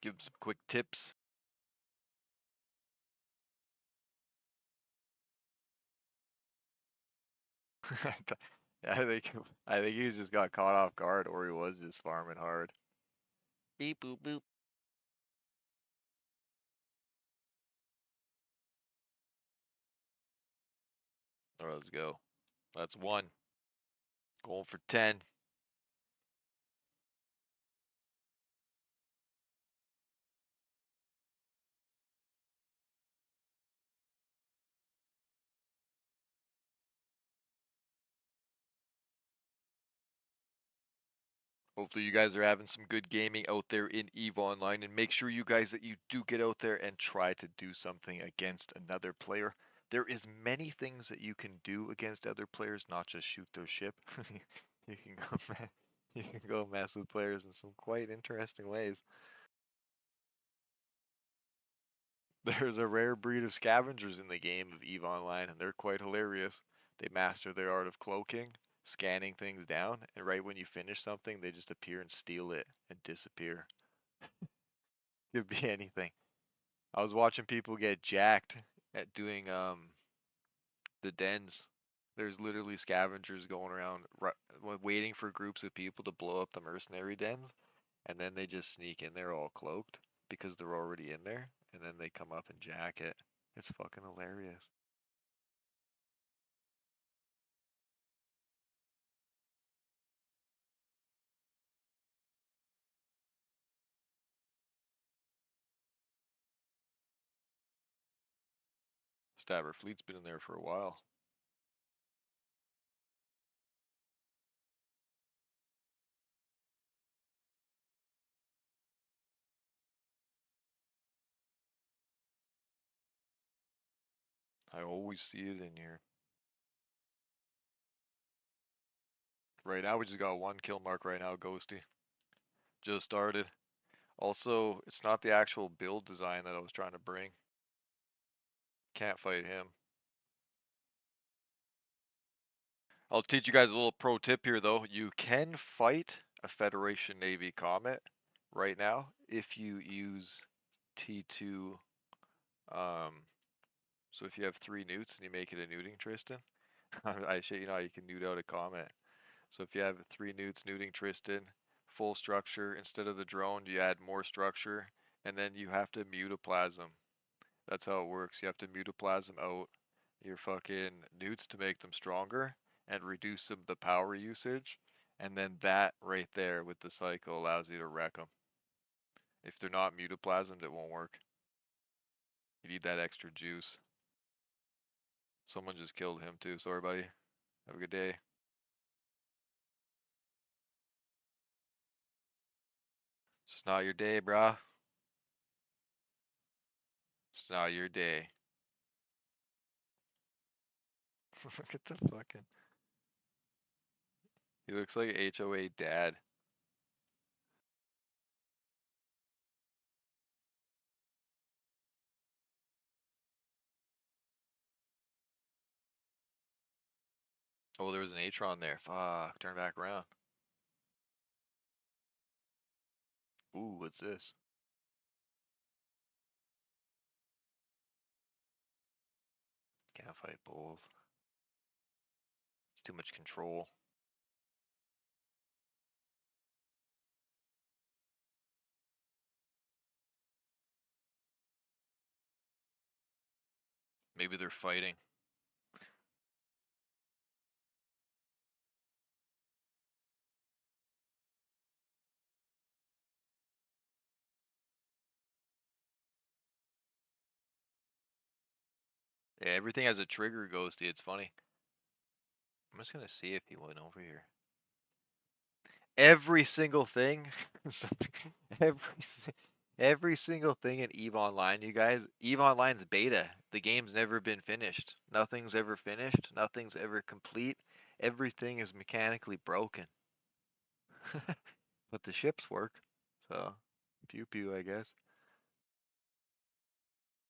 Give him some quick tips. I think I think he just got caught off guard, or he was just farming hard. Beep boop boop. All right, let's go. That's one. Going for 10. Hopefully you guys are having some good gaming out there in EVE Online, and make sure you guys that you do get out there and try to do something against another player. There is many things that you can do against other players, not just shoot their ship. You can go you can go mess with players in some quite interesting ways. There's a rare breed of scavengers in the game of EVE Online, and they're quite hilarious. They master their art of cloaking, scanning things down, and right when you finish something, they just appear and steal it and disappear. Could be anything. I was watching people get jacked at doing the dens. There's literally scavengers going around waiting for groups of people to blow up the mercenary dens, and then they just sneak in there all cloaked because they're already in there, and then they come up and jack it. It's fucking hilarious. Stabber Fleet's been in there for a while. I always see it in here. Right now we just got one kill mark right now, Ghosty. Just started. Also, it's not the actual build design that I was trying to bring. Can't fight him. I'll teach you guys a little pro tip here though. You can fight a Federation Navy Comet right now if you use T2. So if you have 3 newts and you make it a newting Tristan, I shit you know you can newt out a Comet. So if you have 3 newts newting Tristan, full structure, instead of the drone, you add more structure, and then you have to mutaplasm. That's how it works. You have to mutaplasm out your fucking newts to make them stronger and reduce the power usage. And then that right there with the cycle allows you to wreck them. If they're not mutaplasmed, it won't work. You need that extra juice. Someone just killed him too. Sorry, buddy. Have a good day. It's just not your day, brah. It's not your day. Look at the fucking. He looks like HOA dad. Oh, there was an Atron there. Fuck. Turn back around. Ooh, what's this? Can't fight both. It's too much control. Maybe they're fighting. Yeah, everything has a trigger, Ghosty. It's funny. I'm just gonna see if he went over here. Every single thing, every every single thing in Eve Online, you guys. Eve Online's beta. The game's never been finished. Nothing's ever finished. Nothing's ever complete. Everything is mechanically broken. But the ships work. So, pew pew, I guess.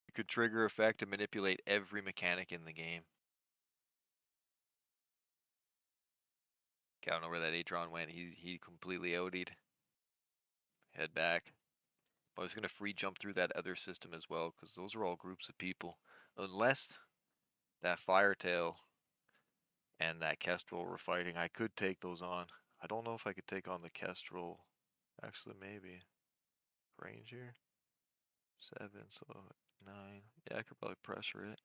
You could trigger effect and manipulate every mechanic in the game. I don't know where that Atron went. He completely OD'd. Head back. But I was gonna free jump through that other system as well, because those are all groups of people. Unless that Firetail and that Kestrel were fighting, I could take those on. I don't know if I could take on the Kestrel. Actually, maybe. Range here? 7, so 9. Yeah, I could probably pressure it.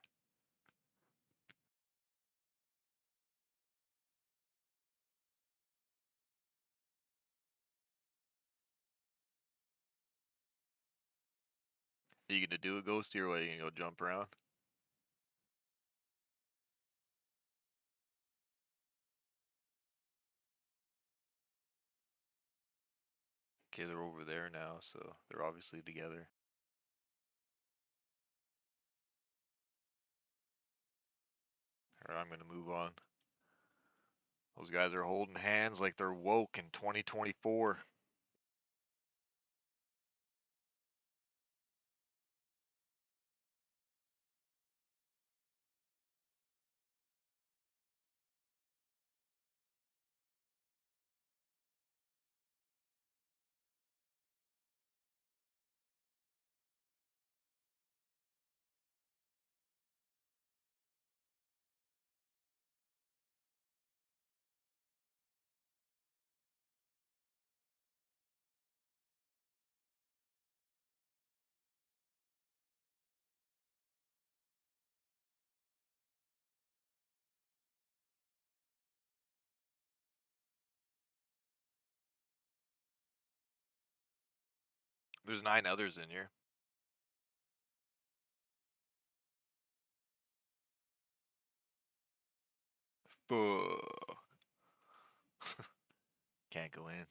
Are you gonna do a ghosty or what? Are you gonna go jump around? Okay, they're over there now, so they're obviously together. Alright, I'm gonna move on. Those guys are holding hands like they're woke in 2024. There's 9 others in here. Fuh. Can't go in.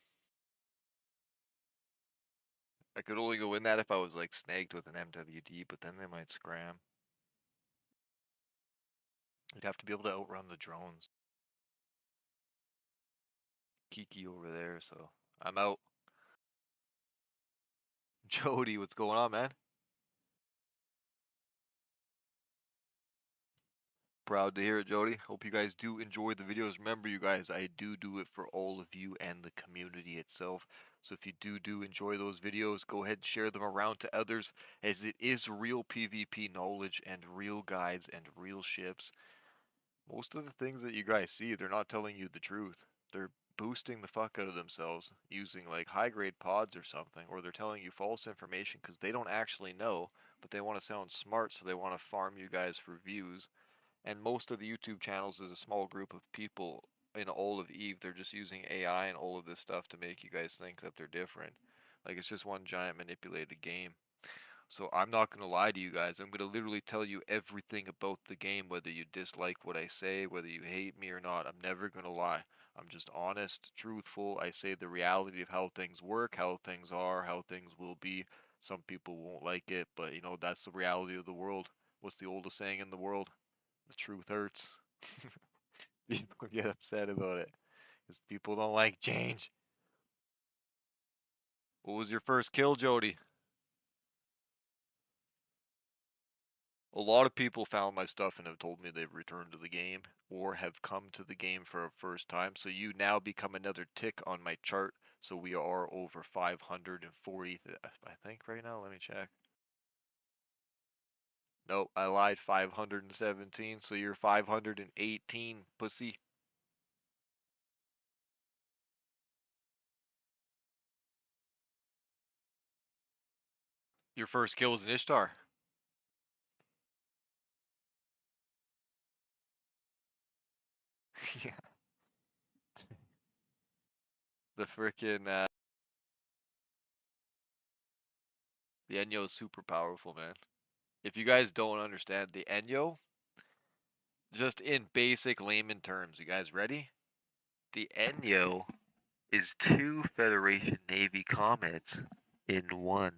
I could only go in that if I was like snagged with an MWD, but then they might scram. You'd have to be able to outrun the drones. Kiki over there, so I'm out. Jody, what's going on, man? Proud to hear it, Jody. Hope you guys do enjoy the videos. Remember, you guys, I do it for all of you and the community itself. So if you do enjoy those videos, go ahead and share them around to others, as it is real PvP knowledge and real guides and real ships. Most of the things that you guys see, they're not telling you the truth. They're boosting the fuck out of themselves using like high grade pods or something, or they're telling you false information because they don't actually know, but they want to sound smart, so they want to farm you guys for views. And most of the YouTube channels is a small group of people in all of Eve. They're just using AI and all of this stuff to make you guys think that they're different. Like it's just one giant manipulated game. So I'm not going to lie to you guys. I'm going to literally tell you everything about the game, whether you dislike what I say, whether you hate me or not. I'm never going to lie. I'm just honest, truthful. I say the reality of how things work, how things are, how things will be. Some people won't like it, but you know, that's the reality of the world. What's the oldest saying in the world? The truth hurts. People get upset about it because people don't like change. What was your first kill, Jody? A lot of people found my stuff and have told me they've returned to the game or have come to the game for a first time. So you now become another tick on my chart. So we are over 540, I think right now. Let me check. Nope, I lied. 517. So you're 518, pussy. Your first kill was an Ishtar. Yeah. The frickin' the Enyo is super powerful, man. If you guys don't understand the Enyo, just in basic layman terms, you guys ready? The Enyo is two Federation Navy comets in one.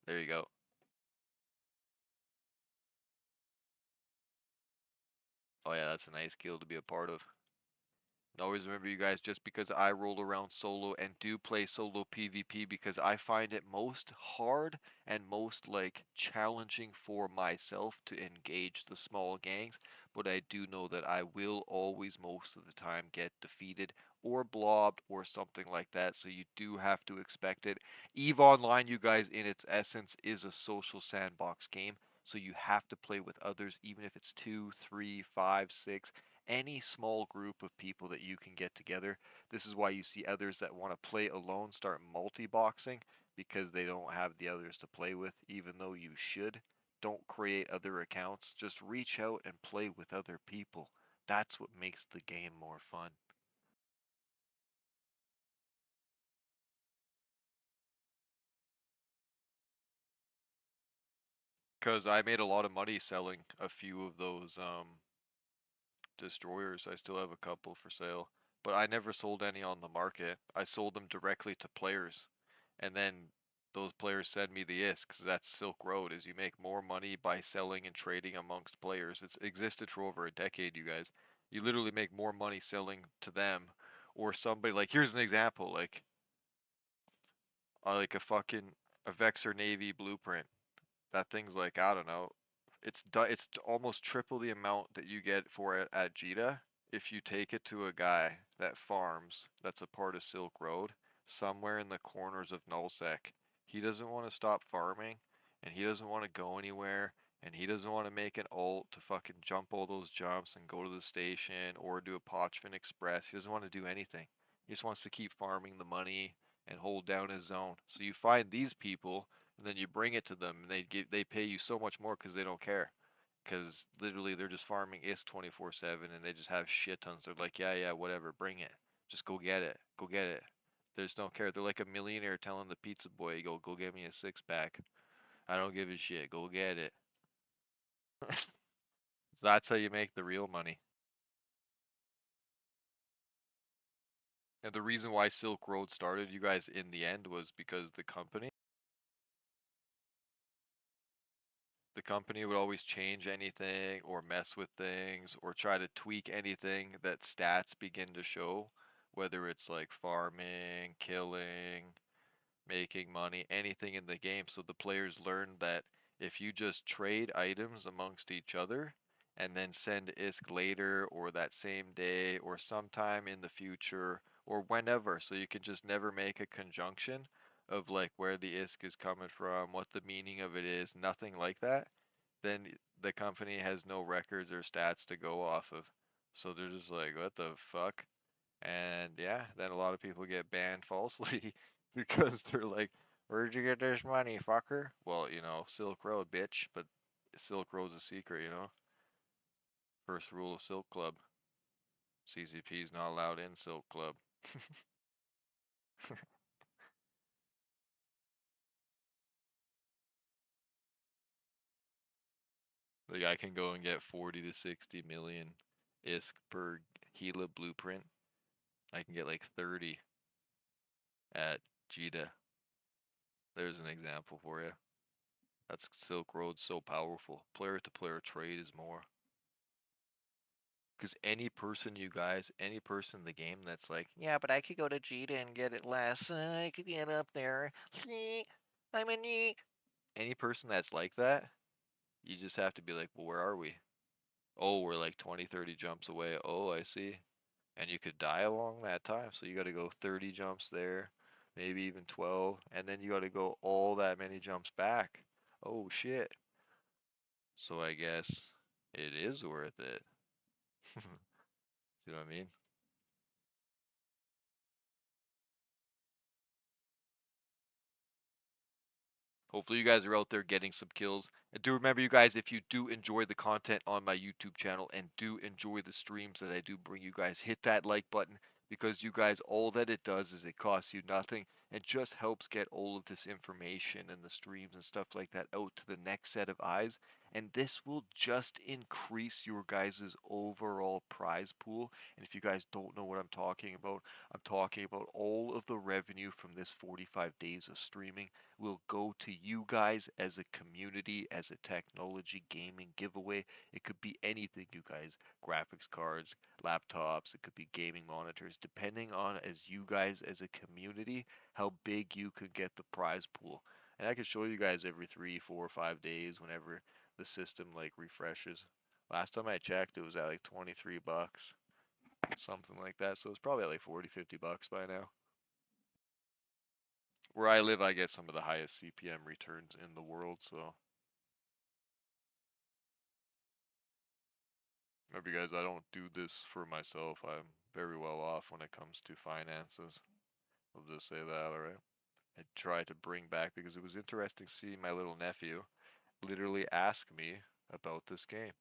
There you go. Oh yeah, that's a nice skill to be a part of. And always remember, you guys, just because I roll around solo and do play solo PvP because I find it most hard and most like challenging for myself to engage the small gangs, but I do know that I will always most of the time get defeated or blobbed or something like that, so you do have to expect it. EVE Online, you guys, in its essence is a social sandbox game, so you have to play with others, even if it's two, three, five, six, any small group of people that you can get together. This is why you see others that want to play alone start multi-boxing, because they don't have the others to play with, even though you should. Don't create other accounts. Just reach out and play with other people. That's what makes the game more fun. Because I made a lot of money selling a few of those destroyers. I still have a couple for sale, but I never sold any on the market. I sold them directly to players, and then those players send me the ISK. 'Cause that's Silk Road, is you make more money by selling and trading amongst players. It's existed for over a decade, you guys. You literally make more money selling to them or somebody. Like, here's an example, like a Vexor Navy blueprint. That thing's like, I don't know, it's almost triple the amount that you get for it at Jita if you take it to a guy that farms, that's a part of Silk Road, somewhere in the corners of Nullsec. He doesn't want to stop farming, and he doesn't want to go anywhere, and he doesn't want to make an ult to fucking jump all those jumps and go to the station or do a Pochvin Express. He doesn't want to do anything. He just wants to keep farming the money and hold down his zone. So you find these people, and then you bring it to them, and they pay you so much more because they don't care, because literally they're just farming IS 24/7, and they just have shit tons. They're like, yeah, yeah, whatever, bring it, just go get it, go get it. They just don't care. They're like a millionaire telling the pizza boy, go get me a six pack. I don't give a shit, go get it. So that's how you make the real money. And the reason why Silk Road started, you guys, in the end was because the company The company would always change anything or mess with things or try to tweak anything that stats begin to show, whether it's like farming, killing, making money, anything in the game. So the players learn that if you just trade items amongst each other and then send ISK later or that same day or sometime in the future or whenever, so you can just never make a conjunction of like where the ISK is coming from, what the meaning of it is, nothing like that, then the company has no records or stats to go off of. So they're just like, what the fuck? And yeah, then a lot of people get banned falsely because they're like, where'd you get this money, fucker? Well, Silk Road, bitch, but Silk Road's a secret. First rule of Silk Club. CCP is not allowed in Silk Club. Like I can go and get 40 to 60 million ISK per Gila blueprint. I can get like 30 at Jita. There's an example for you. That's Silk Road so powerful. Player to player trade is more. Because any person in the game that's like, yeah, but I could go to Jita and get it less. I could get up there. See, I'm a neat. Any person that's like that, you just have to be like, well, where are we? Oh, we're like 20, 30 jumps away. Oh, I see. And you could die along that time. So you got to go 30 jumps there, maybe even 12. And then you got to go all that many jumps back. Oh, shit. So I guess it is worth it. See what I mean? Hopefully you guys are out there getting some kills. And do remember, you guys, if you do enjoy the content on my YouTube channel and do enjoy the streams that I do bring you guys, hit that like button because you guys, all that it does is it costs you nothing and just helps get all of this information and the streams and stuff like that out to the next set of eyes. And this will just increase your guys' overall prize pool. And if you guys don't know what I'm talking about all of the revenue from this 45 days of streaming will go to you guys as a community, as a technology gaming giveaway. It could be anything, you guys. Graphics cards, laptops, it could be gaming monitors, depending on as you guys as a community, how big you could get the prize pool. And I can show you guys every 3, 4, 5 days whenever the system like refreshes. Last time I checked, it was at like 23 bucks, something like that. So it's probably at like 40, 50 bucks by now. Where I live, I get some of the highest CPM returns in the world, so remember, guys, I don't do this for myself. I'm very well off when it comes to finances. I'll just say that, alright? I try to bring back because it was interesting seeing my little nephew literally ask me about this game.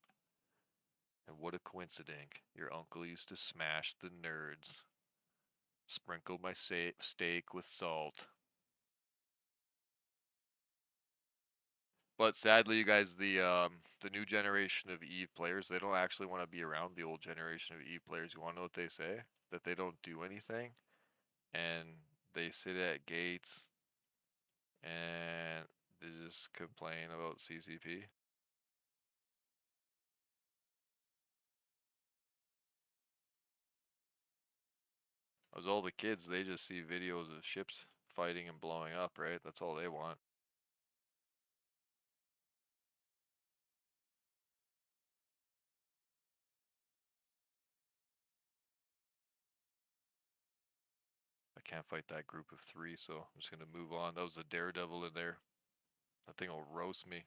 And what a coincidence. Your uncle used to smash the nerds. Sprinkle my steak with salt. But sadly, you guys, the new generation of Eve players, they don't actually want to be around the old generation of Eve players. You want to know what they say? That they don't do anything, and they sit at gates and they just complain about CCP. As all the kids, they just see videos of ships fighting and blowing up, right? That's all they want. I can't fight that group of three, so I'm just gonna move on. That was a daredevil in there. That thing will roast me.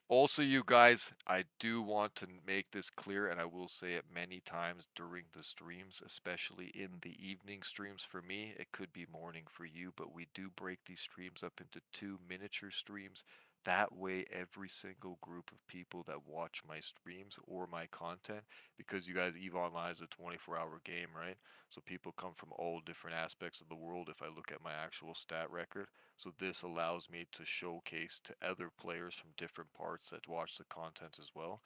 Also, you guys, I do want to make this clear, and I will say it many times during the streams, especially in the evening streams for me. It could be morning for you, but we do break these streams up into two miniature streams. That way, every single group of people that watch my streams or my content, because you guys, EVE Online is a 24-hour game, right? So people come from all different aspects of the world if I look at my actual stat record. So this allows me to showcase to other players from different parts that watch the content as well.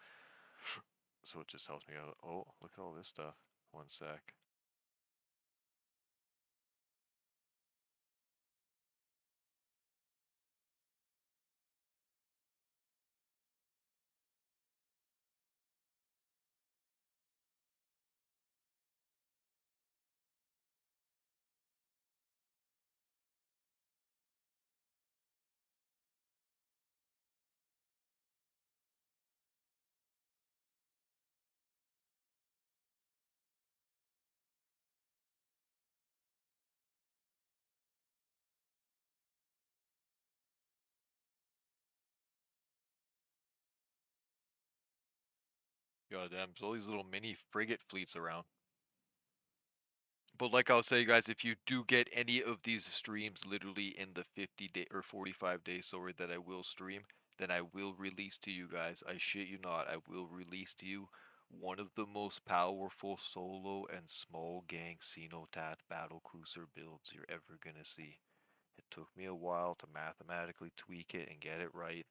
So it just helps me out. Oh, look at all this stuff. One sec. Goddamn, there's all these little mini frigate fleets around. But like I'll say, guys, if you do get any of these streams literally in the 50 day or 45 days, sorry, that I will stream, then I will release to you guys. I shit you not, I will release to you one of the most powerful solo and small gang Xenotath battle cruiser builds you're ever gonna see. It took me a while to mathematically tweak it and get it right,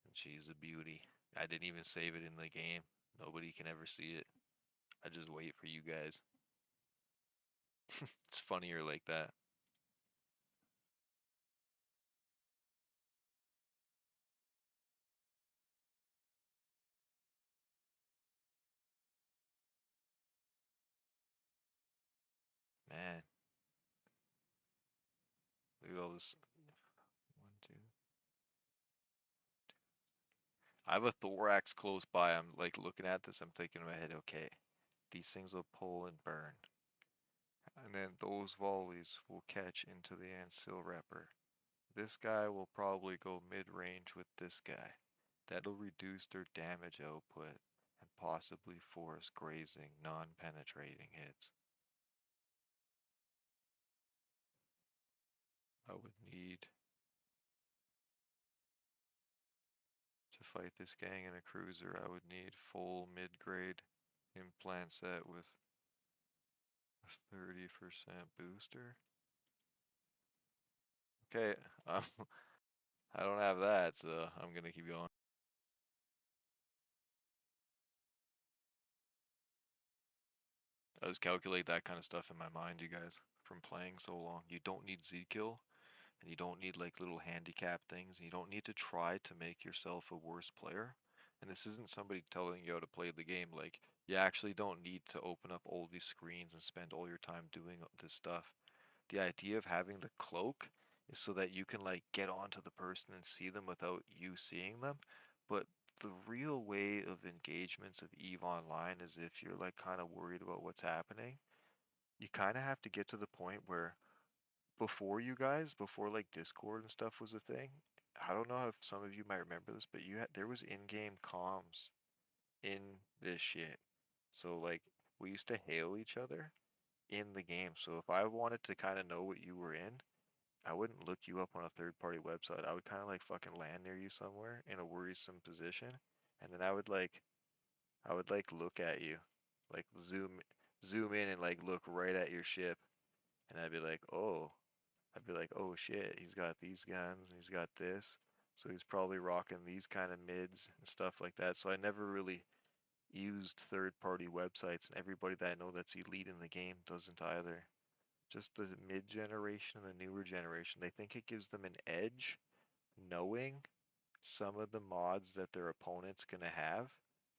and she's a beauty. I didn't even save it in the game. Nobody can ever see it. I just wait for you guys. It's funnier like that. Man, look at all this. One, two. I have a thorax close by. I'm like looking at this. I'm thinking in my head, okay, these things will pull and burn. And then those volleys will catch into the ancil wrapper. This guy will probably go mid-range with this guy. That'll reduce their damage output and possibly force grazing, non-penetrating hits. I would need to fight this gang in a cruiser. I would need full mid-grade implant set with a 30% booster. Okay, um, I don't have that, so I'm gonna keep going. I just calculate that kind of stuff in my mind, you guys, from playing so long. You don't need Z-kill, and you don't need like little handicap things, and you don't need to try to make yourself a worse player. And this isn't somebody telling you how to play the game. Like, you actually don't need to open up all these screens and spend all your time doing this stuff. The idea of having the cloak is so that you can like get onto the person and see them without you seeing them. But the real way of engagements of EVE Online is if you're like kind of worried about what's happening, you kind of have to get to the point where before you guys, before like Discord and stuff was a thing, I don't know if some of you might remember this, but there was in-game comms in this shit. So like we used to hail each other in the game. So if I wanted to kind of know what you were in, I wouldn't look you up on a third party website. I would kind of like fucking land near you somewhere in a worrisome position, and then I would like look at you, like zoom in and like look right at your ship, and I'd be like, oh shit, he's got these guns, and he's got this, so he's probably rocking these kind of mids and stuff like that. So I never really used third party websites, and everybody that I know that's elite in the game doesn't either. Just the mid generation and the newer generation, they think it gives them an edge knowing some of the mods that their opponent's gonna have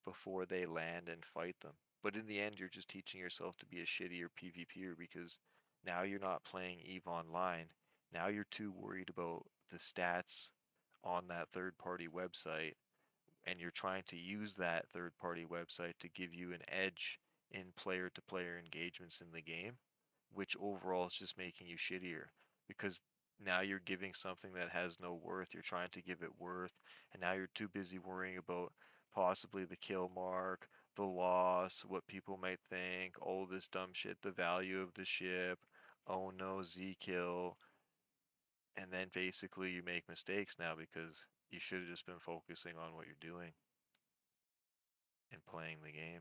before they land and fight them. But in the end, you're just teaching yourself to be a shittier PvPer because now you're not playing EVE Online. Now you're too worried about the stats on that third party website, and you're trying to use that third party website to give you an edge in player to player engagements in the game, which overall is just making you shittier because now you're giving something that has no worth. You're trying to give it worth, and now you're too busy worrying about possibly the kill mark, the loss, what people might think, all this dumb shit, the value of the ship. Oh no, Z kill. And then basically you make mistakes now because you should have just been focusing on what you're doing and playing the game.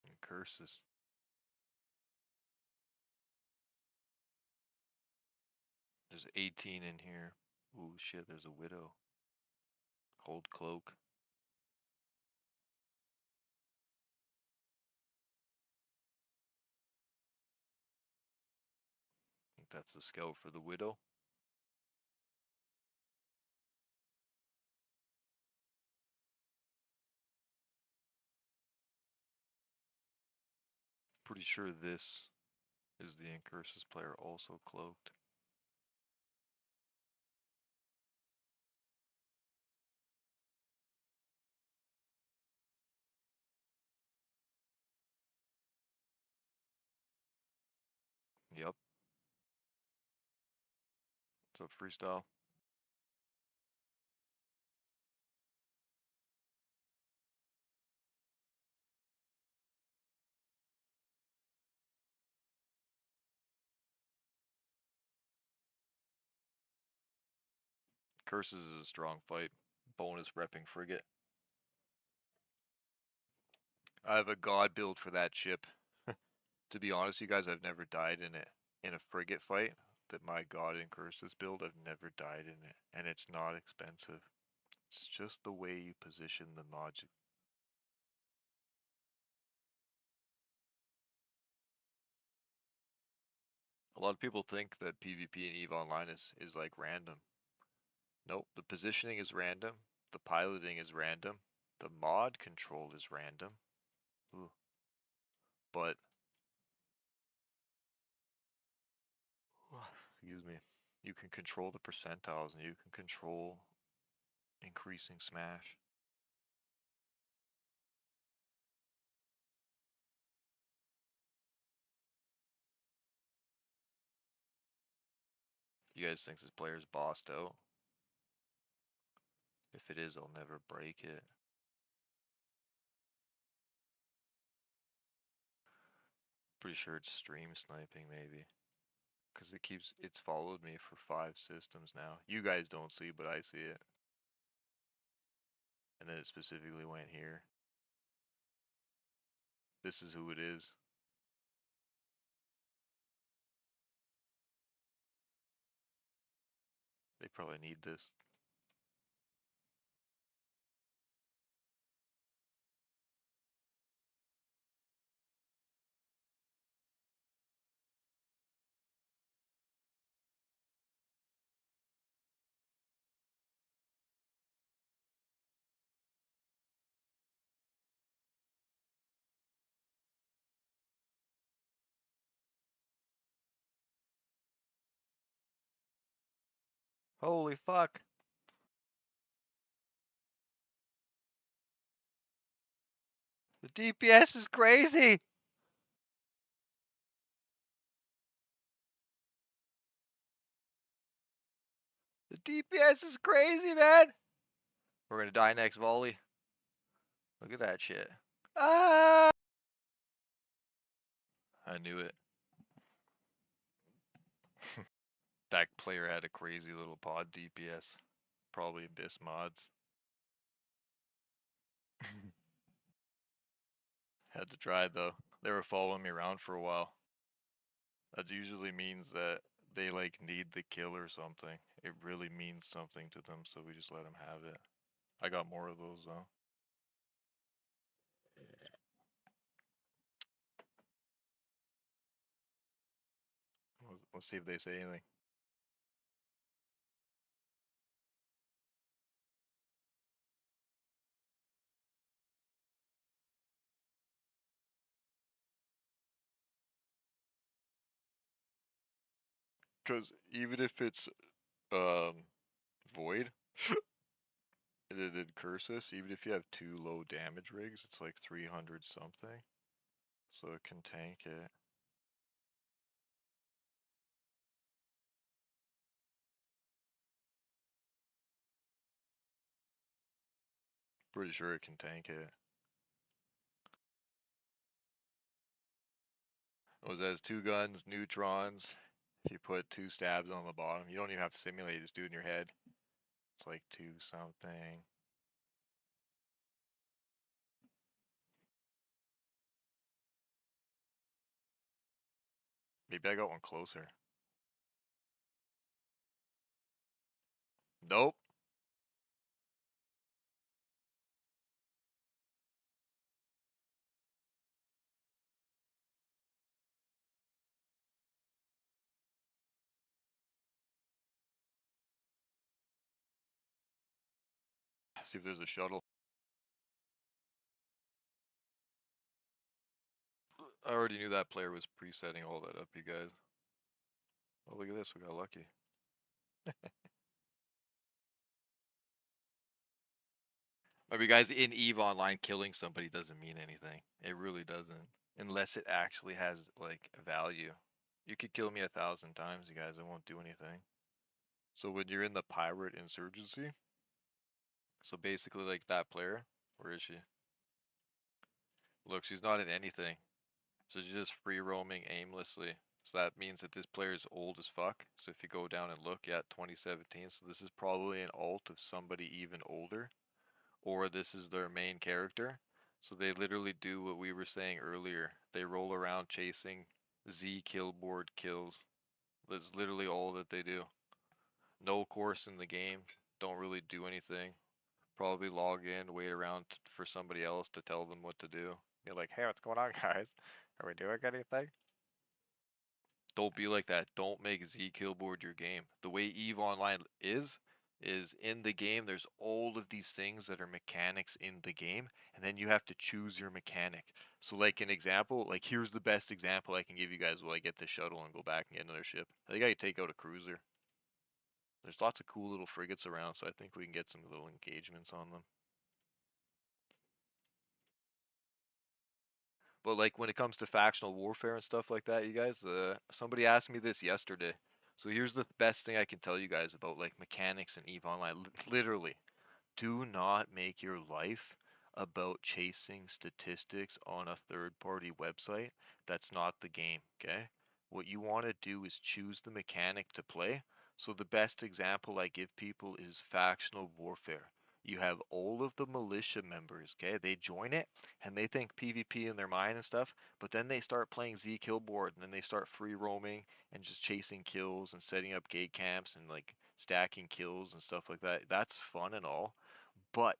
And curses. There's 18 in here. Ooh, shit, there's a widow. Hold cloak. I think that's the scout for the widow. Pretty sure this Is the Incursus player also cloaked? Yep. What's up, freestyle? Curses is a strong fight. Bonus repping frigate. I have a god build for that ship. To be honest, you guys, I've never died in it in a frigate fight. That my god in curses build, I've never died in it, and it's not expensive. It's just the way you position the mods. A lot of people think that PvP and EVE Online is like random. Nope, the positioning is random, the piloting is random, the mod control is random. Ooh. But excuse me, you can control the percentiles and you can control increasing smash. You guys think this player's bossed out? If it is, I'll never break it. Pretty sure it's stream sniping maybe. Cause it's followed me for 5 systems now. You guys don't see, but I see it. And then it specifically went here. This is who it is. They probably need this. Holy fuck! The DPS is crazy! The DPS is crazy, man! We're gonna die next volley. Look at that shit. Ah! I knew it. That player had a crazy little pod DPS. Probably Abyss mods. Had to try though. They were following me around for a while. That usually means that they like need the kill or something. It really means something to them, so we just let them have it. I got more of those though. Let's see if they say anything. Because even if it's void, and it did curses, even if you have 2 low damage rigs, it's like 300 something. So it can tank it. Pretty sure it can tank it. It has 2 guns, neutrons. If you put 2 stabs on the bottom, you don't even have to simulate, just do it in your head. It's like 2 something. Maybe I got one closer. Nope. See if there's a shuttle. I already knew that player was presetting all that up, you guys. Oh, look at this. We got lucky. But you guys, in EVE Online, killing somebody doesn't mean anything. It really doesn't. Unless it actually has, like, value. You could kill me 1,000 times, you guys. It won't do anything. So when you're in the pirate insurgency, so basically like that player, where is she? Look, she's not in anything. So she's just free roaming aimlessly. So that means that this player is old as fuck. So if you go down and look at 2017, so this is probably an alt of somebody even older, or this is their main character. So they literally do what we were saying earlier. They roll around chasing Z killboard kills. That's literally all that they do. No course in the game. Don't really do anything. Probably log in, wait around for somebody else to tell them what to do. You're like, hey, what's going on, guys? Are we doing anything? Don't be like that. Don't make Z Killboard your game. The way EVE Online is in the game, there's all of these things that are mechanics in the game, and then you have to choose your mechanic. So, like an example, like here's the best example I can give you guys while I get this shuttle and go back and get another ship. I think I could take out a cruiser. There's lots of cool little frigates around, so I think we can get some little engagements on them. But like when it comes to factional warfare and stuff like that, you guys, somebody asked me this yesterday. So here's the best thing I can tell you guys about like mechanics and EVE Online. Literally, do not make your life about chasing statistics on a third party website. That's not the game, okay? What you want to do is choose the mechanic to play. So the best example I give people is factional warfare. You have all of the militia members, okay? They join it and they think PvP in their mind and stuff, but then they start playing Z Killboard and then they start free roaming and just chasing kills and setting up gate camps and like stacking kills and stuff like that. That's fun and all, but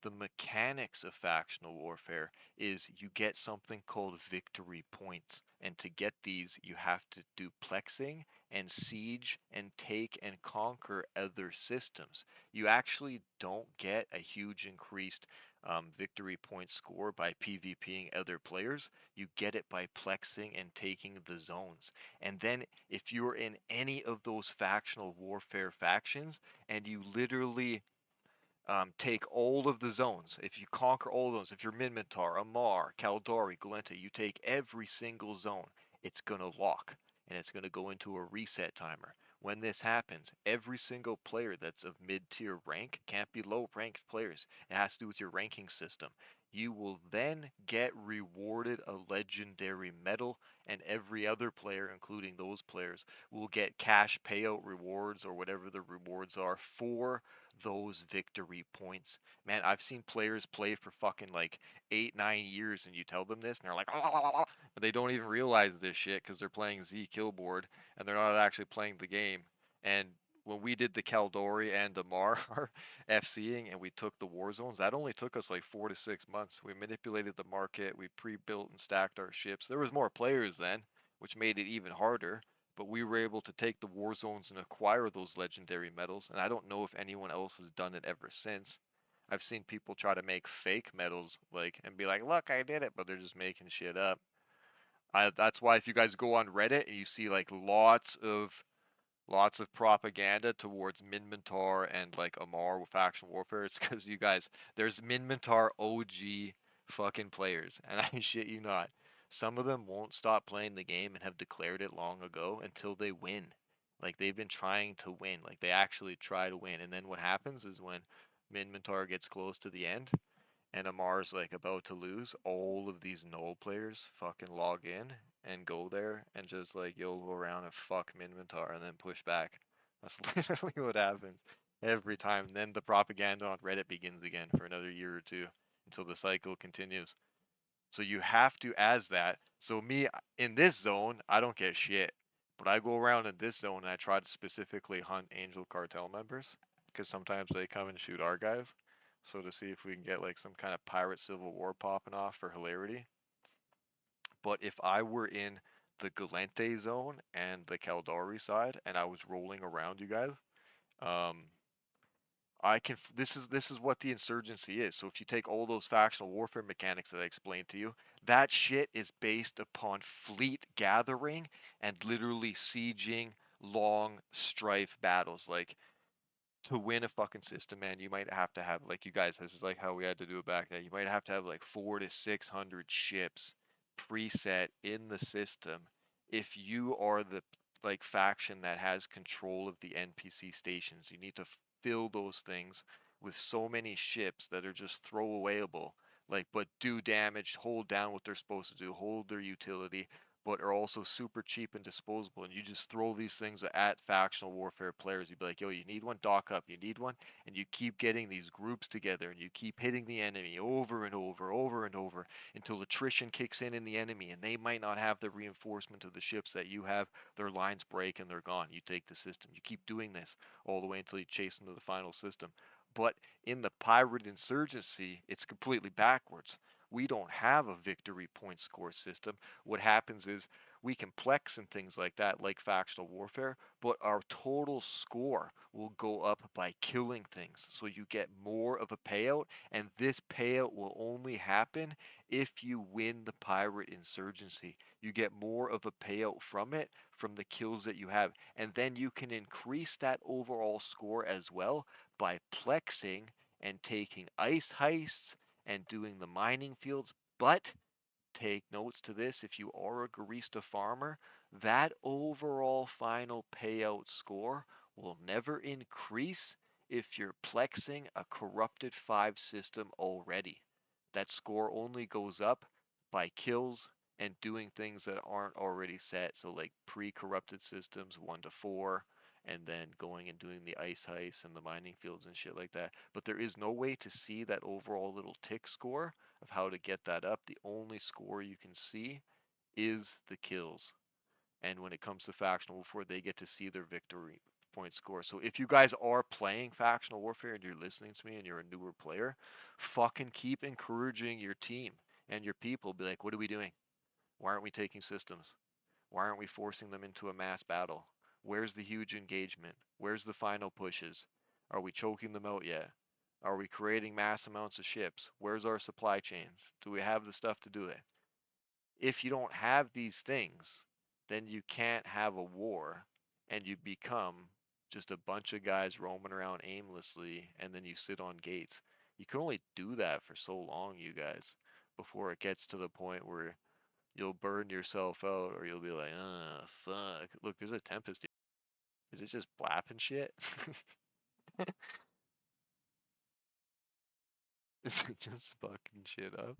the mechanics of factional warfare is you get something called victory points. And to get these, you have to do plexing and siege and take and conquer other systems. You actually don't get a huge increased victory point score by PvPing other players. You get it by plexing and taking the zones. And then if you're in any of those factional warfare factions and you literally take all of the zones. If you conquer all of those, if you're Minmatar, Amar, Kaldari, Galenta, you take every single zone, it's going to lock and it's going to go into a reset timer. When this happens, every single player that's of mid-tier rank can't be low-ranked players. It has to do with your ranking system. You will then get rewarded a legendary medal, and every other player, including those players, will get cash payout rewards or whatever the rewards are for those victory points. Man, I've seen players play for fucking like 8, 9 years, and you tell them this, and they're like, but they don't even realize this shit because they're playing Z Killboard and they're not actually playing the game. And when we did the Caldori and Damar FCing and we took the war zones, that only took us like 4 to 6 months. We manipulated the market, we pre-built and stacked our ships. There was more players then, which made it even harder, but we were able to take the war zones and acquire those legendary medals, and I don't know if anyone else has done it ever since. I've seen people try to make fake medals like and be like, "Look, I did it," but they're just making shit up. That's why if you guys go on Reddit and you see like lots of propaganda towards Minmatar and like Amar with faction warfare, it's because you guys, there's Minmatar OG fucking players, and I shit you not. Some of them won't stop playing the game and have declared it long ago until they win. Like they've been trying to win, like they actually try to win, and then what happens is when Minmatar gets close to the end, and Amar's like about to lose, all of these null players fucking log in and go there and just like YOLO around and fuck Minmatar and then push back. That's literally what happens every time. And then the propaganda on Reddit begins again for another year or two until the cycle continues. So you have to as that. So me in this zone, I don't get shit. But I go around in this zone and I try to specifically hunt Angel Cartel members because sometimes they come and shoot our guys. So to see if we can get like some kind of pirate civil war popping off for hilarity. But if I were in the Galente zone and the Caldari side and I was rolling around you guys, um, I can. This is what the insurgency is. So if you take all those factional warfare mechanics that I explained to you, That shit is based upon fleet gathering and literally sieging long strife battles. Like to win a fucking system, man, you might have to have like you guys. This is like how we had to do it back then. You might have to have like 400 to 600 ships preset in the system if you are the like faction that has control of the NPC stations. You need to fill those things with so many ships that are just throwawayable, like but do damage, hold down what they're supposed to do, hold their utility, but are also super cheap and disposable. And you just throw these things at factional warfare players. You'd be like, yo, you need one, dock up, you need one. And you keep getting these groups together and you keep hitting the enemy over and over and over until attrition kicks in the enemy and they might not have the reinforcement of the ships that you have. Their lines break and they're gone. You take the system. You keep doing this all the way until you chase them to the final system. But in the pirate insurgency, it's completely backwards. We don't have a victory point score system. What happens is we can plex and things like that, like factional warfare, but our total score will go up by killing things. So you get more of a payout, and this payout will only happen if you win the pirate insurgency. You get more of a payout from it, from the kills that you have, and then you can increase that overall score as well by plexing and taking ice heists and doing the mining fields. But take notes to this, if you are a Garista farmer, that overall final payout score will never increase if you're plexing a corrupted 5 system already. That score only goes up by kills and doing things that aren't already set. So like pre-corrupted systems 1 to 4, and then going and doing the ice heist and the mining fields and shit like that. But there is no way to see that overall little tick score of how to get that up. The only score you can see is the kills. And when it comes to factional warfare, they get to see their victory point score. So if you guys are playing factional warfare and you're listening to me and you're a newer player, fucking keep encouraging your team and your people. Be like, what are we doing? Why aren't we taking systems? Why aren't we forcing them into a mass battle? Where's the huge engagement? Where's the final pushes? Are we choking them out yet? Are we creating mass amounts of ships? Where's our supply chains? Do we have the stuff to do it? If you don't have these things, then you can't have a war and you become just a bunch of guys roaming around aimlessly and then you sit on gates. You can only do that for so long, you guys, before it gets to the point where you'll burn yourself out or you'll be like, fuck. Look, there's a Tempest. Is it just blapping shit? Is it just fucking shit up?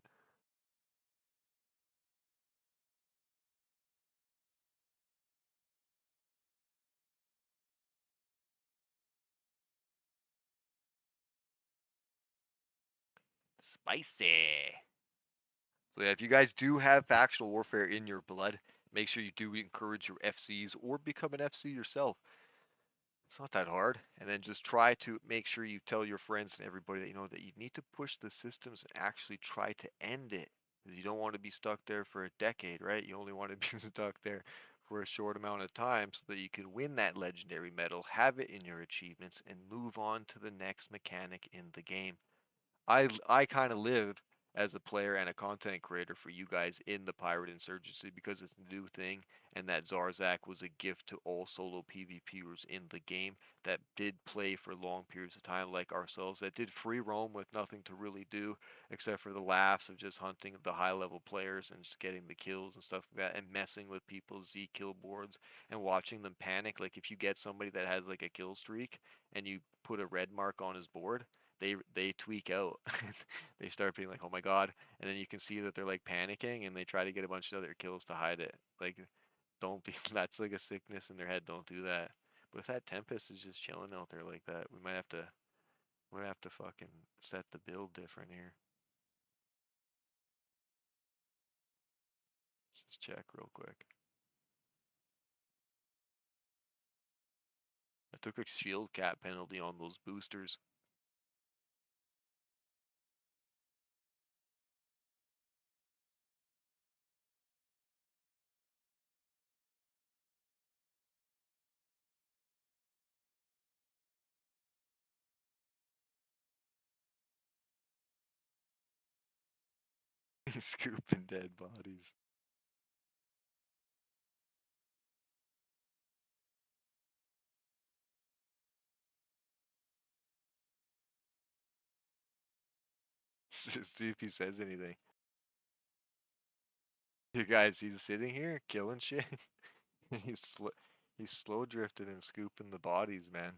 Spicy. So yeah, if you guys do have factional warfare in your blood, make sure you do encourage your FCs or become an FC yourself. It's not that hard. And then just try to make sure you tell your friends and everybody that you know that you need to push the systems and actually try to end it. Because you don't want to be stuck there for a decade, right? You only want to be stuck there for a short amount of time so that you can win that legendary medal, have it in your achievements, and move on to the next mechanic in the game. I kind of live as a player and a content creator for you guys in the Pirate Insurgency because it's a new thing, and that Zarzak was a gift to all solo PvPers in the game that did play for long periods of time, like ourselves, that did free roam with nothing to really do except for the laughs of just hunting the high level players and just getting the kills and stuff like that, and messing with people's Z kill boards and watching them panic. Like if you get somebody that has like a kill streak and you put a red mark on his board, they tweak out. They start being like, "Oh my god!" And then you can see that they're like panicking, and they try to get a bunch of other kills to hide it. Like, don't be. That's like a sickness in their head. Don't do that. But if that Tempest is just chilling out there like that, we might have to. We might have to fucking set the build different here. Let's just check real quick. I took a shield cap penalty on those boosters. He's scooping dead bodies. See if he says anything. You guys, he's sitting here killing shit, and he's slow drifting and scooping the bodies, man.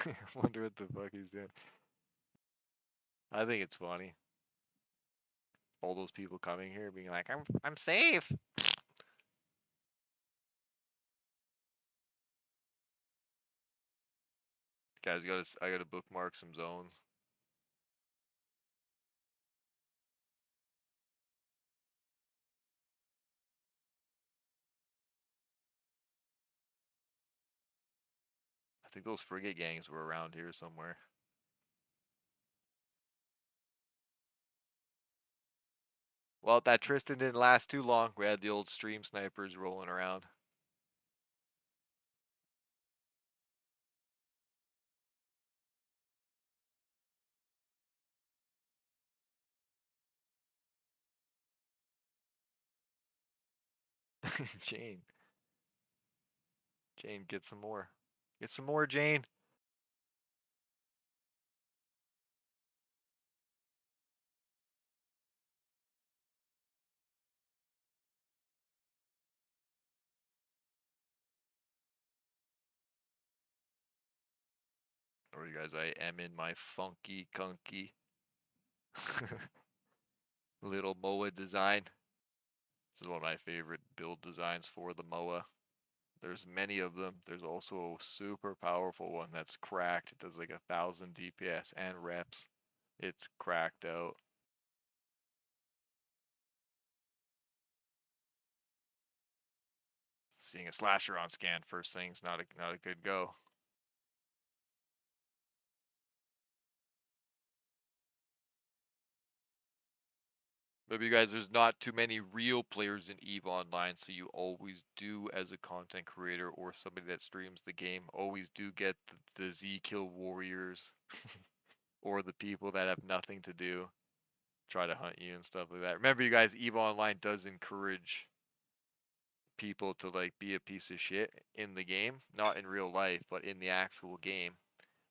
I wonder what the fuck he's doing. I think it's funny. All those people coming here being like, I'm safe. Guys, I gotta bookmark some zones. I think those frigate gangs were around here somewhere. Well, that Tristan didn't last too long. We had the old stream snipers rolling around. Jane. Jane, get some more. Get some more, Jane. Or you guys, I am in my funky kunky little MOA design. This is one of my favorite build designs for the MOA. There's many of them. There's also a super powerful one that's cracked. It does like 1,000 DPS and reps. It's cracked out. Seeing a slasher on scan first thing's not a good go. But you guys, there's not too many real players in EVE Online, so you always do, as a content creator or somebody that streams the game, always do get the Z kill warriors or the people that have nothing to do, try to hunt you and stuff like that. Remember, you guys, EVE Online does encourage people to like be a piece of shit in the game, not in real life, but in the actual game,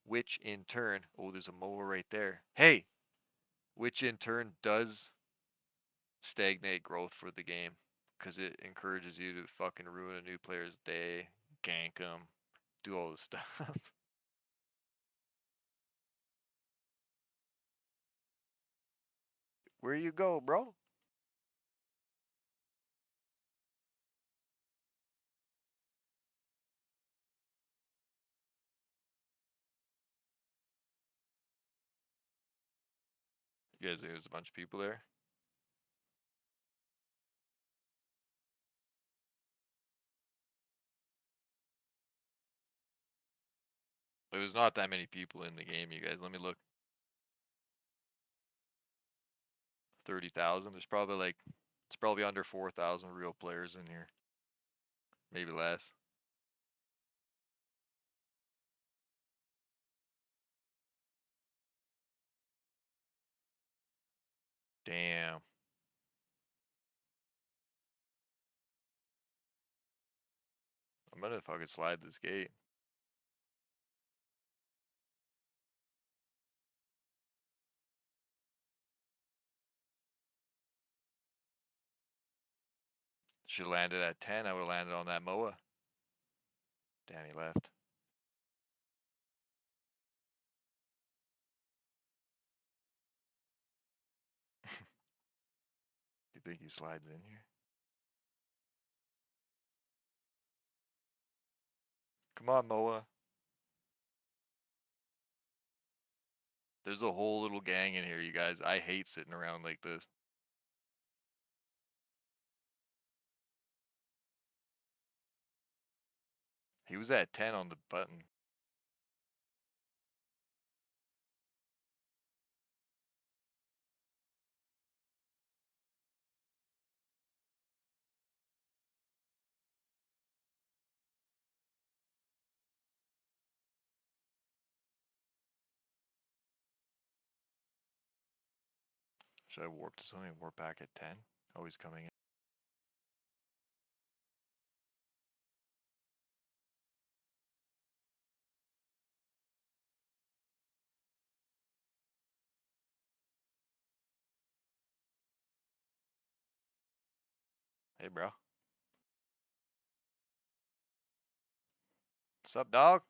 which in turn, oh, there's a MOA right there. Hey, which in turn does stagnate growth for the game because it encourages you to fucking ruin a new player's day, gank them, do all this stuff. Where you go, bro? You guys, there's a bunch of people there. There's not that many people in the game, you guys. Let me look. 30,000. There's probably like, it's probably under 4,000 real players in here. Maybe less. Damn. I'm gonna fucking slide this gate. Should have landed at 10. I would have landed on that MOA. Damn, he left. You think he slides in here? Come on, MOA. There's a whole little gang in here, you guys. I hate sitting around like this. He was at 10 on the button. Should I warp to something? Warp back at 10? Oh, he's coming in. Hey, bro. What's up, dog?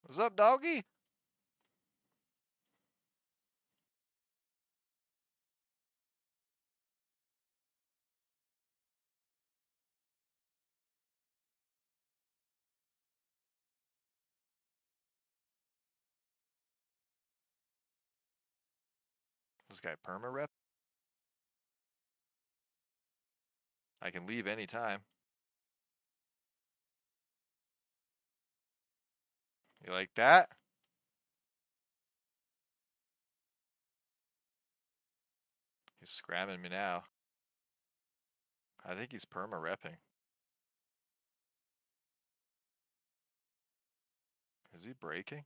What's up, doggy? This guy perma rep? I can leave anytime. You like that? He's scramming me now. I think he's perma repping. Is he breaking?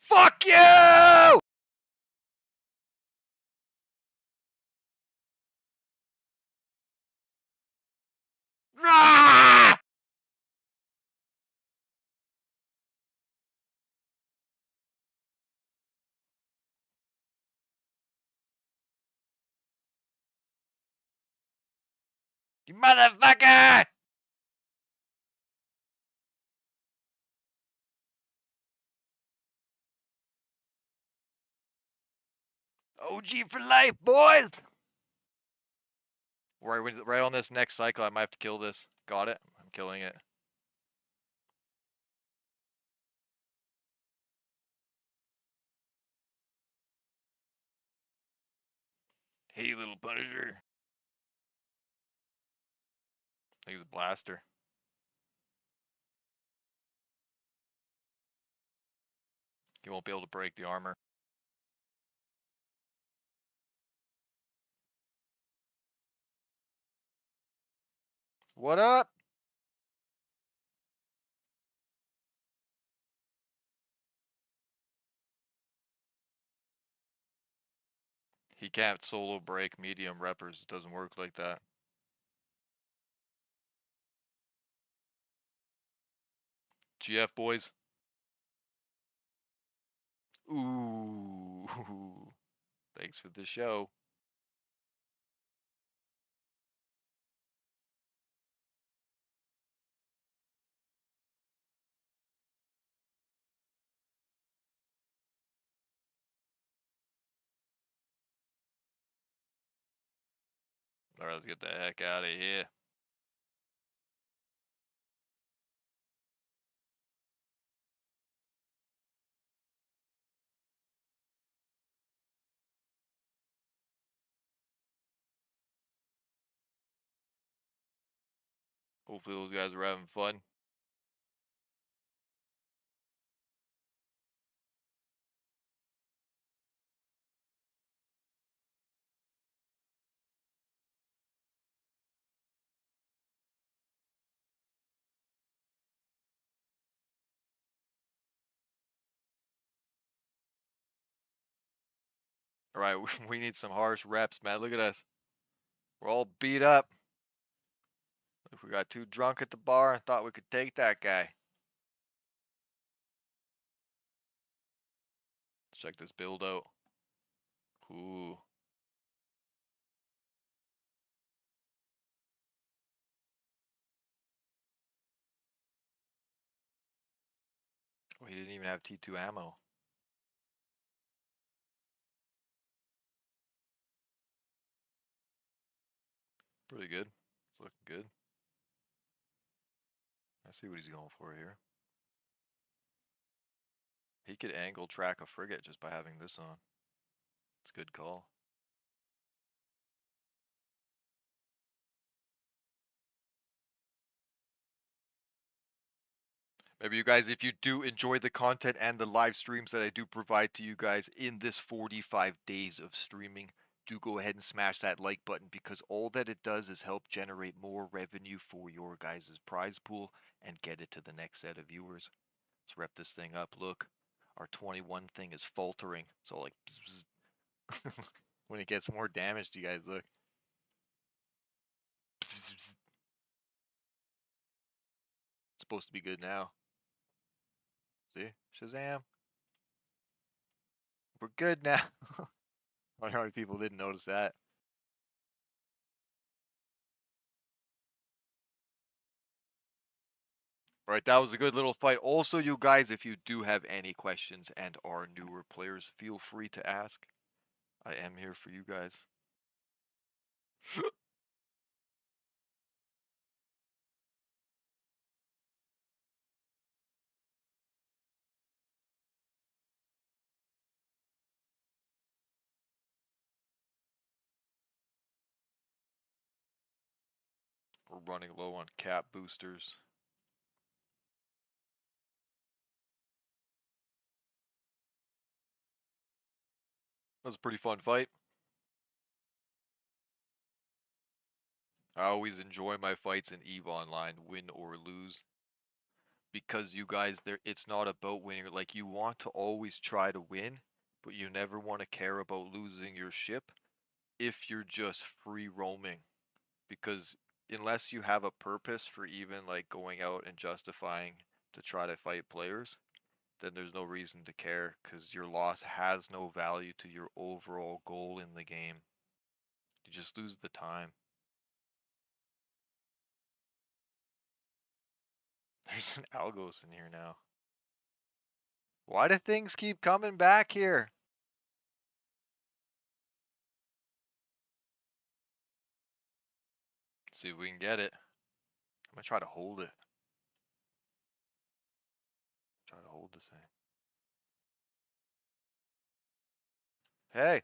Fuck you! Ah! You motherfucker! OG for life, boys! Right on this next cycle, I might have to kill this. Got it? I'm killing it. Hey, little Punisher. I think he's a blaster. He won't be able to break the armor. What up? He can't solo break medium reppers. It doesn't work like that. GF, boys. Ooh. Thanks for the show. Alright, let's get the heck out of here. Hopefully those guys are having fun. Alright, we need some harsh reps, man. Look at us. We're all beat up. If we got too drunk at the bar and thought we could take that guy. Let's check this build out. Ooh. Oh, he didn't even have T2 ammo. Pretty good. It's looking good. I see what he's going for here. He could angle track a frigate just by having this on. It's a good call. Maybe you guys, if you do enjoy the content and the live streams that I do provide to you guys in this 45 days of streaming, do go ahead and smash that like button because all that it does is help generate more revenue for your guys' prize pool and get it to the next set of viewers. Let's wrap this thing up. Look, our 21 thing is faltering. So like when it gets more damage, you guys look. It's supposed to be good now. See? Shazam. We're good now. I wonder how many people didn't notice that. All right, that was a good little fight. Also, you guys, if you do have any questions and are newer players, feel free to ask. I am here for you guys. We're running low on cap boosters. That was a pretty fun fight. I always enjoy my fights in EVE Online, win or lose. Because you guys, there it's not about winning. Like you want to always try to win, but you never want to care about losing your ship if you're just free roaming. Because unless you have a purpose for even like going out and justifying to try to fight players, then there's no reason to care because your loss has no value to your overall goal in the game. You just lose the time. There's an Algos in here now. Why do things keep coming back here? Let's see if we can get it. I'm gonna try to hold it. Try to hold this thing. Hey,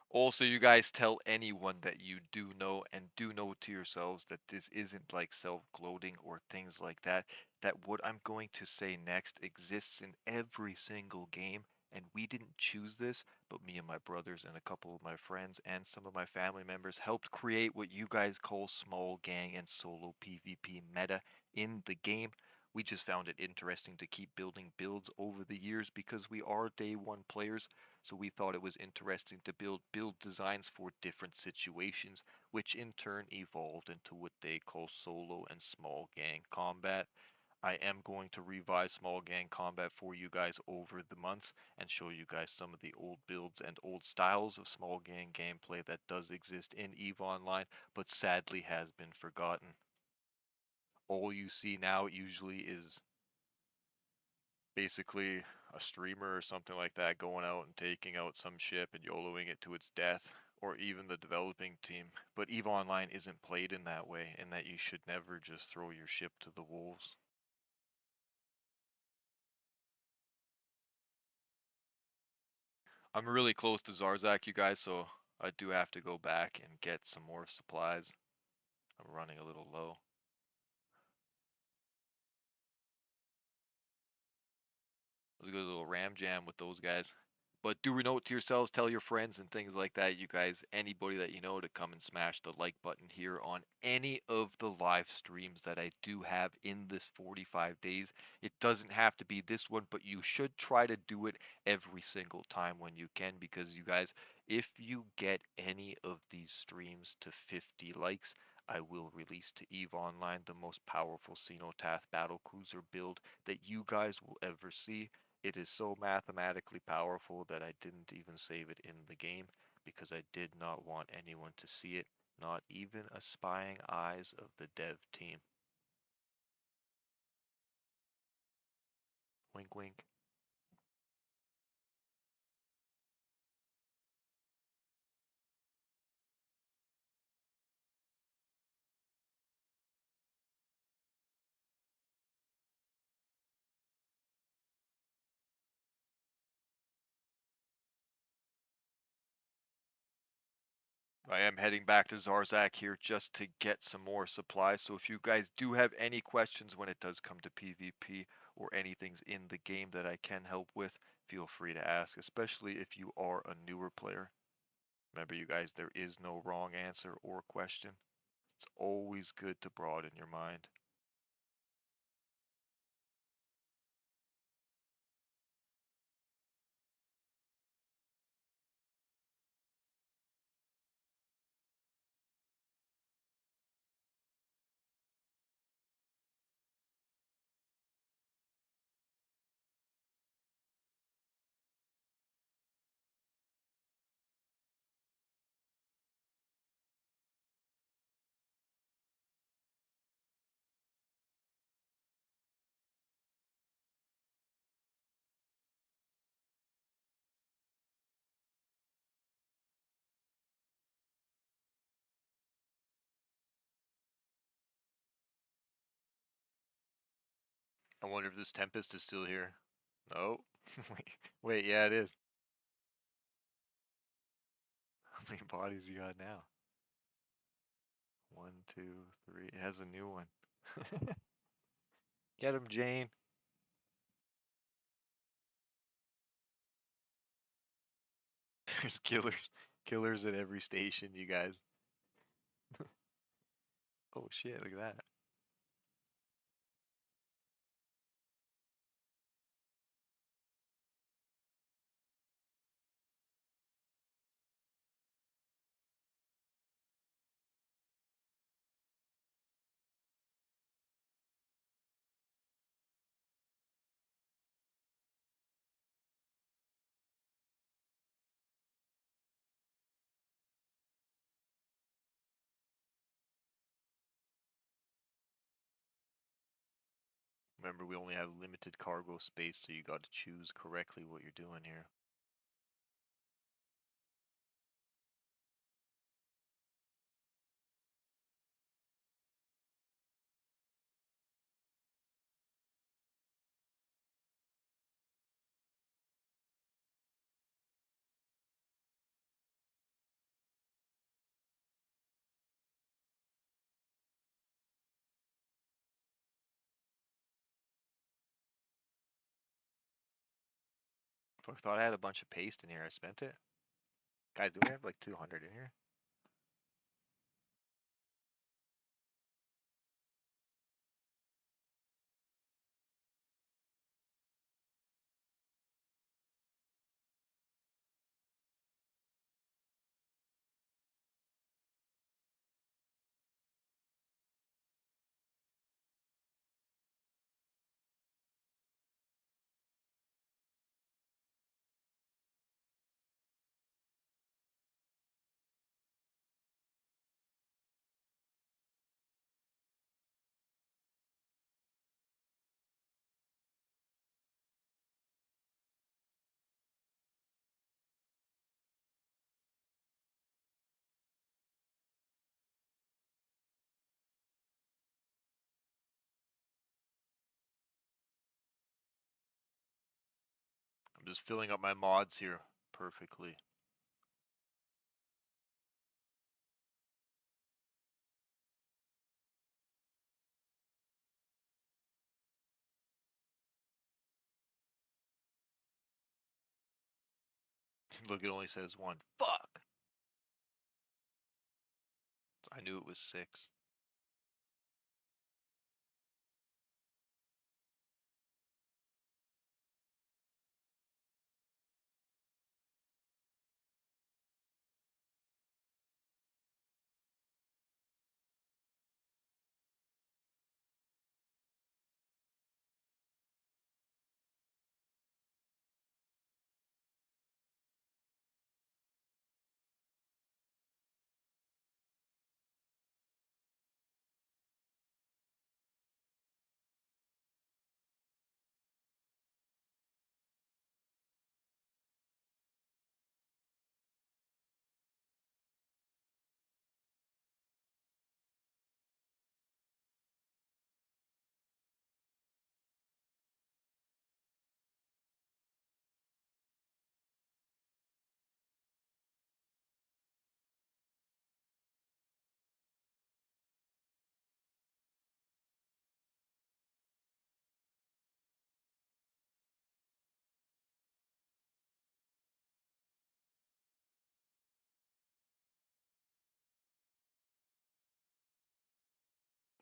also, you guys tell anyone that you do know and do know to yourselves that this isn't like self-gloating or things like that. That what I'm going to say next exists in every single game, and we didn't choose this, but me and my brothers and a couple of my friends and some of my family members helped create what you guys call small gang and solo PvP meta in the game. We just found it interesting to keep building builds over the years because we are day one players, so we thought it was interesting to build designs for different situations, which in turn evolved into what they call solo and small gang combat. I am going to revise small gang combat for you guys over the months and show you guys some of the old builds and old styles of small gang gameplay that does exist in EVE Online, but sadly has been forgotten. All you see now usually is basically a streamer or something like that going out and taking out some ship and YOLOing it to its death, or even the developing team. But EVE Online isn't played in that way, in that you should never just throw your ship to the wolves. I'm really close to Zarzak, you guys, so I do have to go back and get some more supplies. I'm running a little low. It was a good little ram jam with those guys. But do note to yourselves, tell your friends and things like that, you guys, anybody that you know, to come and smash the like button here on any of the live streams that I do have in this 45 days. It doesn't have to be this one, but you should try to do it every single time when you can, because you guys, if you get any of these streams to 50 likes, I will release to EVE Online the most powerful Cenotaph Battlecruiser build that you guys will ever see. It is so mathematically powerful that I didn't even save it in the game because I did not want anyone to see it, not even a spying eyes of the dev team. Wink wink. I am heading back to Zarzak here just to get some more supplies. So if you guys do have any questions when it does come to PvP or anything's in the game that I can help with, feel free to ask, especially if you are a newer player. Remember, you guys, there is no wrong answer or question. It's always good to broaden your mind. I wonder if this Tempest is still here. No. Wait, yeah, it is. How many bodies you got now? One, two, three. It has a new one. Get him, Jane. There's killers at every station, you guys. Oh shit, look at that. Remember, we only have limited cargo space, so you got to choose correctly what you're doing here. I thought I had a bunch of paste in here. I spent it. Guys, do we have like 200 in here? I'm just filling up my mods here perfectly. Look, it only says one. Fuck! I knew it was six.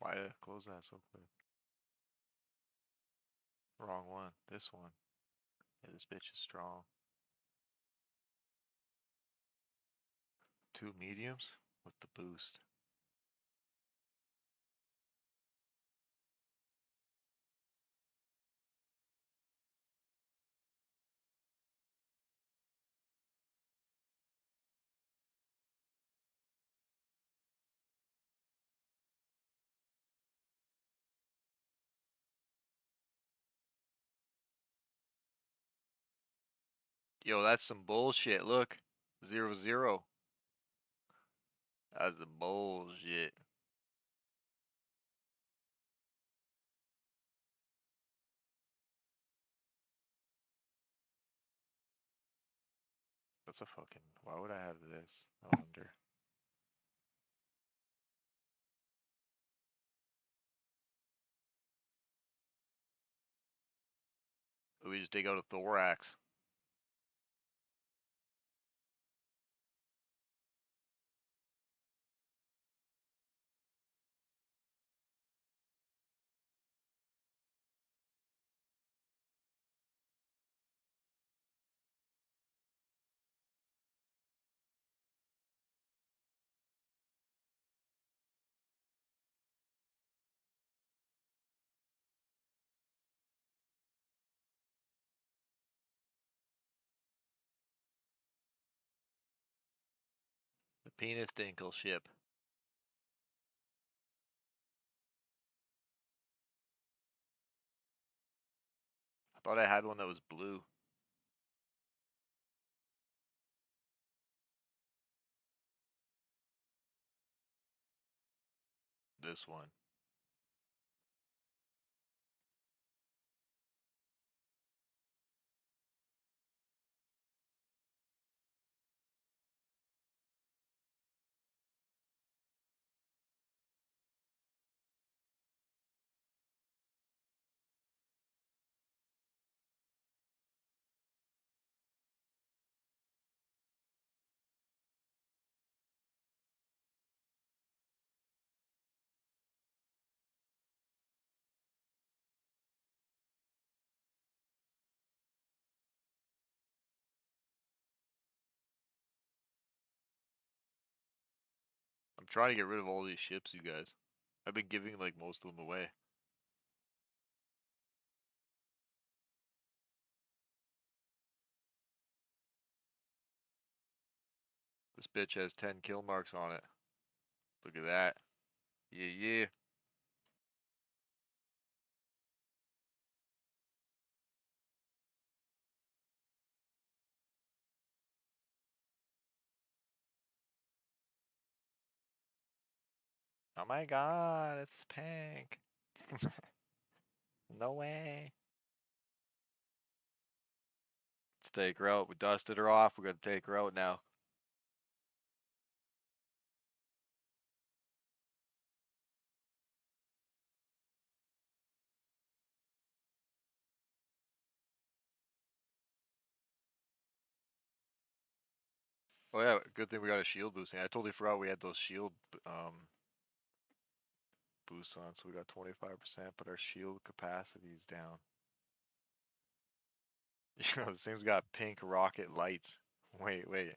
Why did I close that so quick? Wrong one. This one. Yeah, this bitch is strong. 2 mediums with the boost. Yo, that's some bullshit. Look. 0-0. That's some bullshit. That's a fucking. Why would I have this? I wonder. We just dig out a thorax. The penis dinkle ship. I thought I had one that was blue. This one. I'm trying to get rid of all these ships, you guys. I've been giving like most of them away. This bitch has 10 kill marks on it. Look at that. Yeah, yeah. Oh my god, it's pink. No way. Let's take her out. We dusted her off. We gotta take her out now. Oh yeah, good thing we got a shield boosting. I totally forgot we had those shield boosts on, so we got 25%, but our shield capacity is down. You know, this thing's got pink rocket lights. Wait, wait.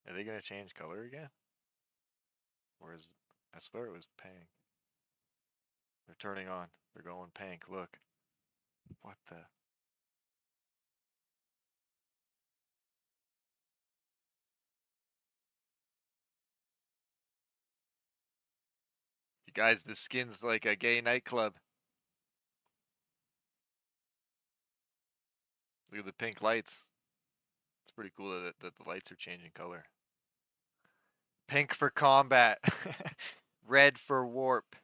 Are they gonna change color again? Or is I swear it was pink. They're turning on. They're going pink. Look. What the? You guys, this skin's like a gay nightclub. Look at the pink lights. It's pretty cool that the lights are changing color. Pink for combat. Red for warp.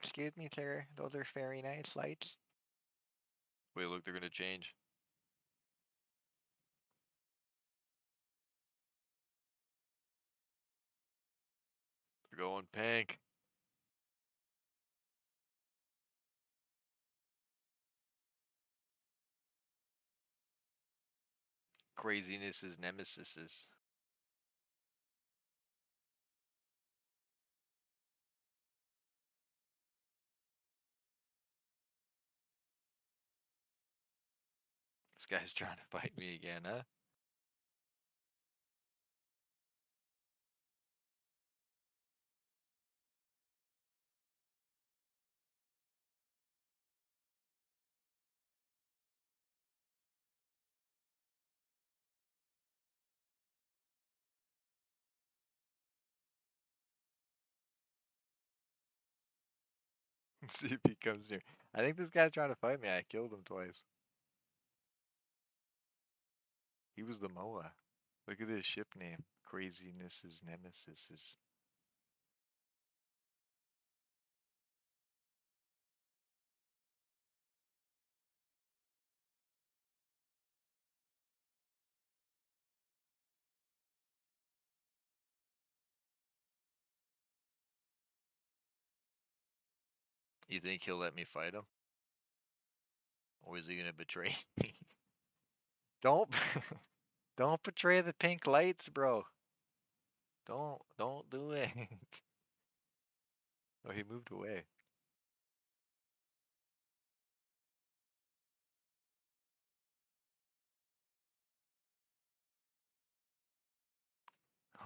Excuse me, sir. Those are very nice lights. Wait, look, they're gonna change. They're going pink. Craziness is nemesises. This guy's trying to fight me again, huh? See if he comes near. I think this guy's trying to fight me. I killed him twice. He was the Moa. Look at his ship name. Craziness's nemesis is. You think he'll let me fight him? Or is he gonna betray me? Don't don't betray the pink lights, bro. Don't do it. Oh, he moved away.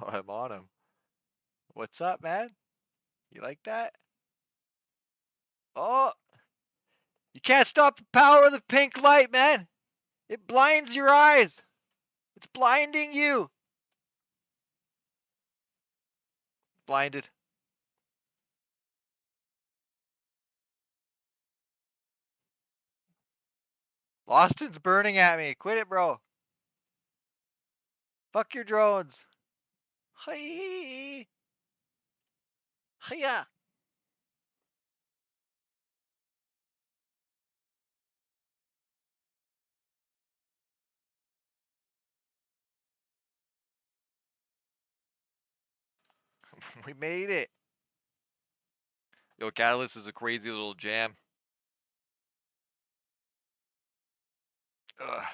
Oh, I'm on him. What's up, man? You like that? Oh, you can't stop the power of the pink light, man. It blinds your eyes. It's blinding you. Blinded. Austin's burning at me. Quit it, bro. Fuck your drones. Hi. Hiya. We made it. Yo, Catalyst is a crazy little jam. Ugh.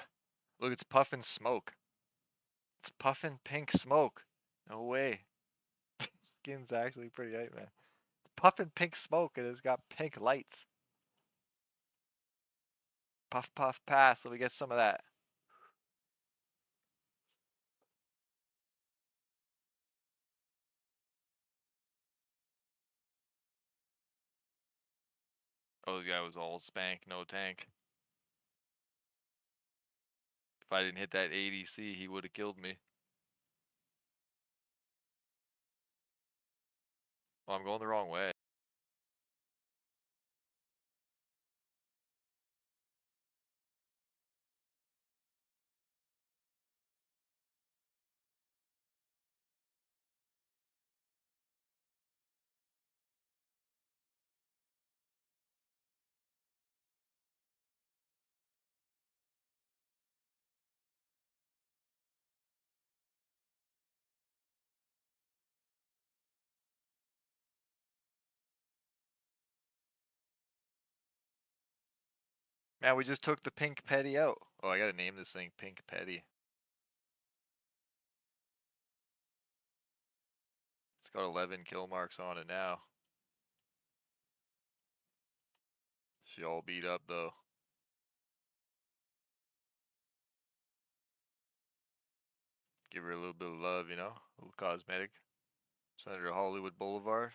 Look, it's puffing smoke. It's puffing pink smoke. No way. Skin's actually pretty tight, man. It's puffing pink smoke and it's got pink lights. Puff, puff, pass. Let me get some of that. Oh, the guy was all spank, no tank. If I didn't hit that ADC, he would have killed me. Oh, I'm going the wrong way. Man, we just took the pink petty out. Oh, I gotta name this thing Pink Petty. It's got 11 kill marks on it now. She all beat up though. Give her a little bit of love, you know? A little cosmetic. Send her to Hollywood Boulevard.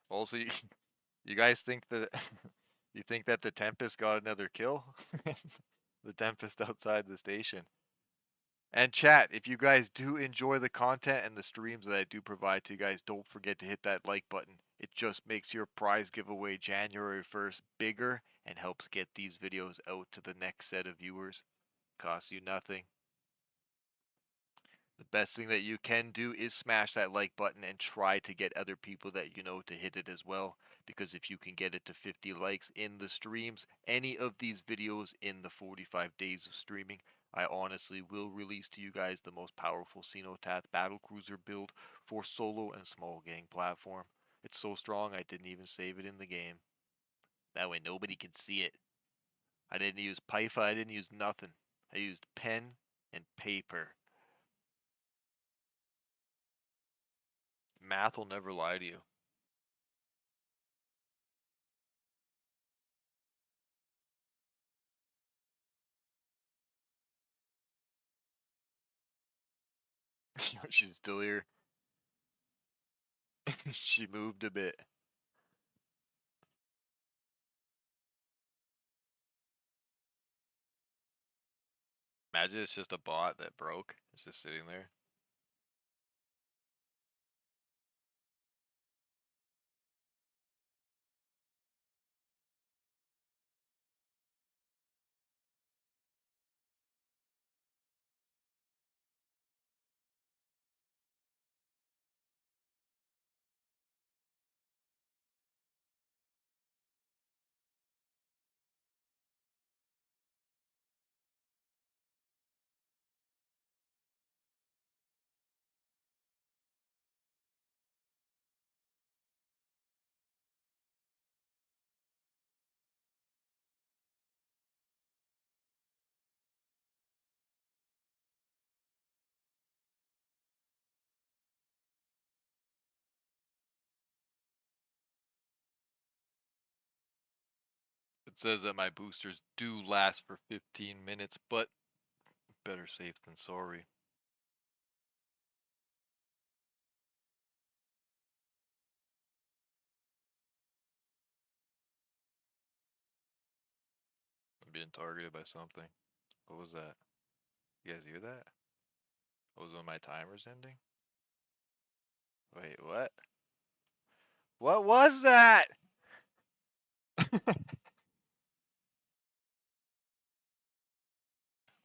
Also, you guys think that you think that the Tempest got another kill? The Tempest outside the station. And chat, if you guys do enjoy the content and the streams that I do provide to you guys, don't forget to hit that like button. It just makes your prize giveaway January 1st bigger and helps get these videos out to the next set of viewers. Costs you nothing. The best thing that you can do is smash that like button and try to get other people that you know to hit it as well. Because if you can get it to 50 likes in the streams, any of these videos in the 45 days of streaming, I honestly will release to you guys the most powerful Cenotath battlecruiser build for solo and small gang platform. It's so strong I didn't even save it in the game. That way nobody can see it. I didn't use Pyfa, I didn't use nothing. I used pen and paper. Math will never lie to you. She's still here. She moved a bit. Imagine it's just a bot that broke. It's just sitting there. It says that my boosters do last for 15 minutes, but better safe than sorry. I'm being targeted by something. What was that? You guys hear that? What was when my timer's ending? Wait, what? What was that?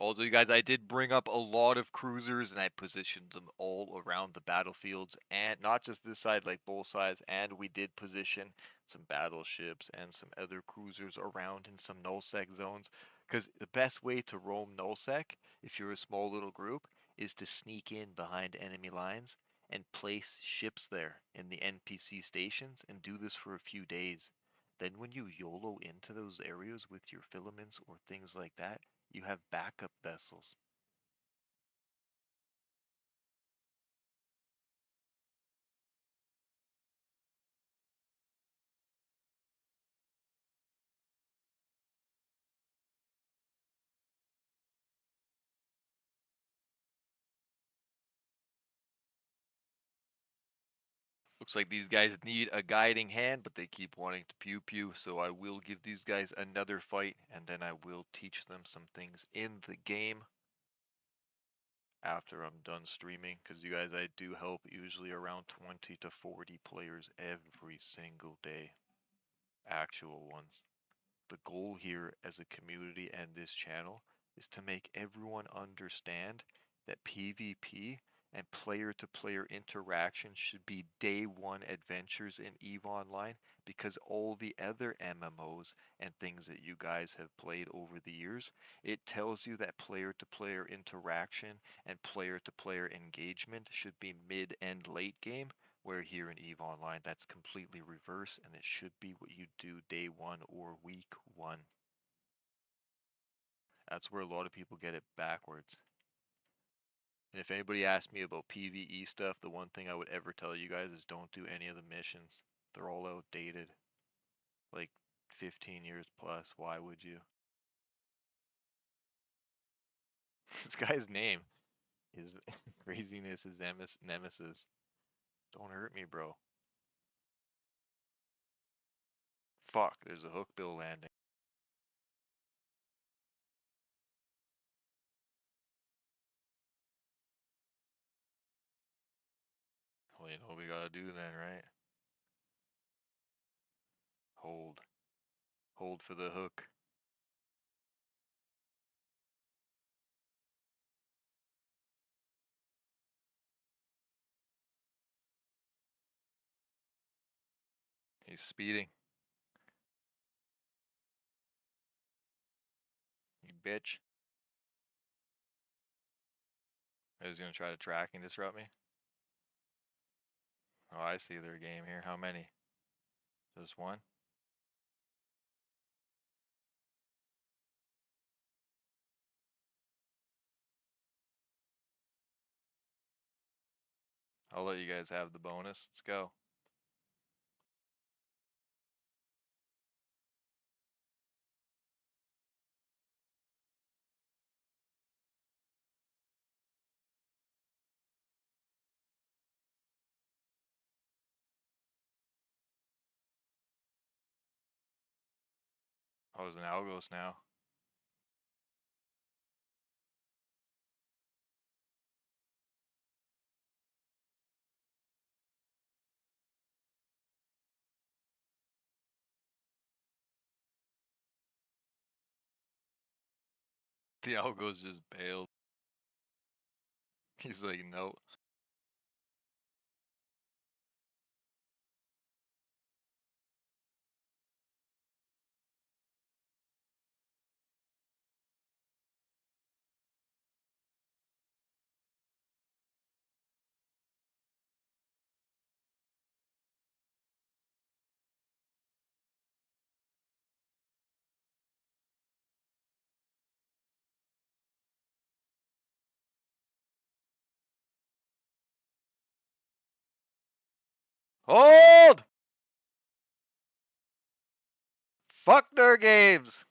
Also, you guys, I did bring up a lot of cruisers and I positioned them all around the battlefields and not just this side, like both sides. And we did position some battleships and some other cruisers around in some nullsec zones. Because the best way to roam nullsec, if you're a small little group, is to sneak in behind enemy lines and place ships there in the NPC stations and do this for a few days. Then when you YOLO into those areas with your filaments or things like that, you have backup vessels. Looks like these guys need a guiding hand, but they keep wanting to pew pew, so I will give these guys another fight, and then I will teach them some things in the game after I'm done streaming, because you guys, I do help usually around 20 to 40 players every single day. Actual ones. The goal here as a community and this channel is to make everyone understand that PvP and player to player interaction should be day one adventures in EVE Online, because all the other MMOs and things that you guys have played over the years, it tells you that player to player interaction and player to player engagement should be mid and late game, where here in EVE Online that's completely reverse and it should be what you do day one or week one. That's where a lot of people get it backwards. And if anybody asks me about PvE stuff, the one thing I would ever tell you guys is don't do any of the missions. They're all outdated. Like 15 years plus. Why would you? This guy's name is craziness is nemesis. Don't hurt me, bro. Fuck, there's a hook bill landing. Well, you know what we gotta do then, right? Hold. Hold for the hook. He's speeding. You bitch. He's gonna try to track and disrupt me. Oh, I see their game here. How many? Just one? I'll let you guys have the bonus. Let's go. I was an Algos now. The Algos just bailed. He's like, no. Hold! Fuck their games!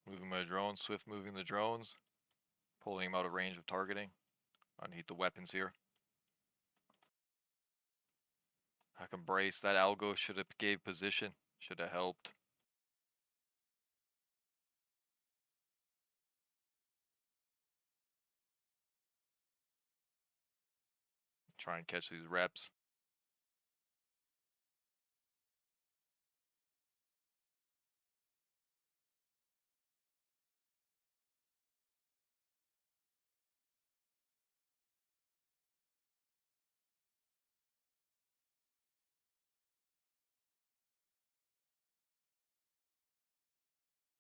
Moving my drones, swift moving the drones. Pulling him out of range of targeting. Underneath the weapons here. I can brace. That Algo should have gave position. Should have helped. Try and catch these reps.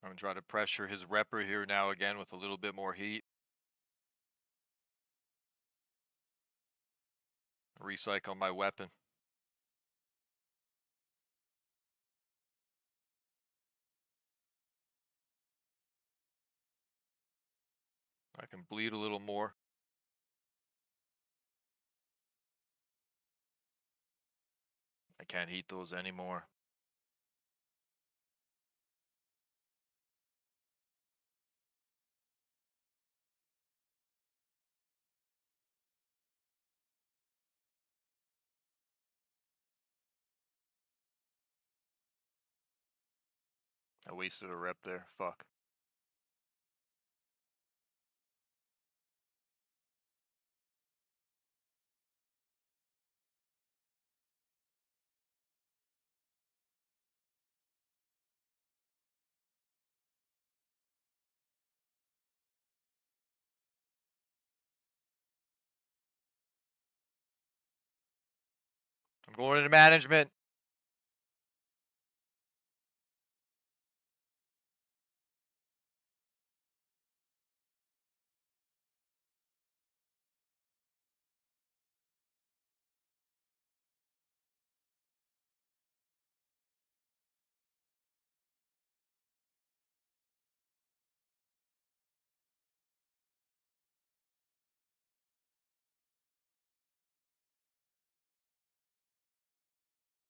I'm gonna try to pressure his repper here now again with a little bit more heat. Recycle my weapon. I can bleed a little more. I can't heat those anymore. I wasted a rep there. Fuck. I'm going into management.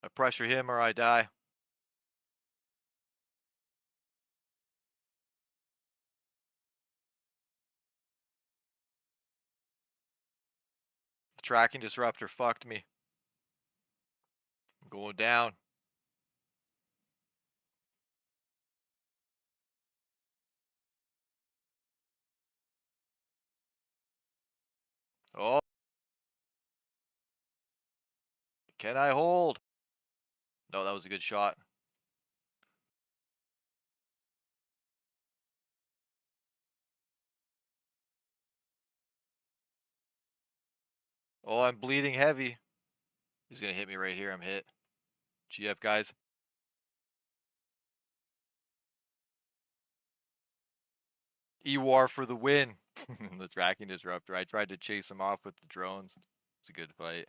I pressure him or I die. The tracking disruptor fucked me. I'm going down. Oh, can I hold? No, that was a good shot. Oh, I'm bleeding heavy. He's gonna hit me right here. I'm hit. GF, guys. EWAR for the win. The tracking disruptor. I tried to chase him off with the drones. It's a good fight.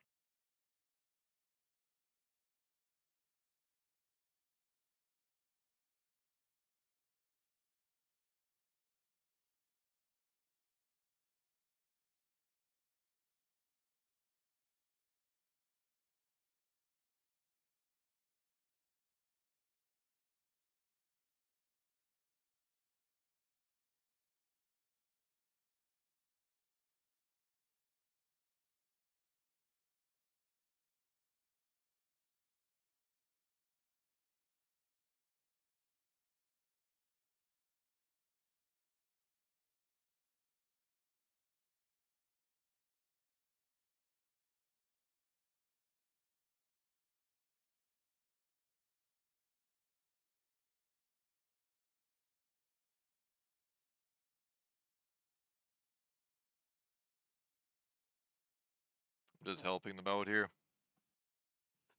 Just helping them out here.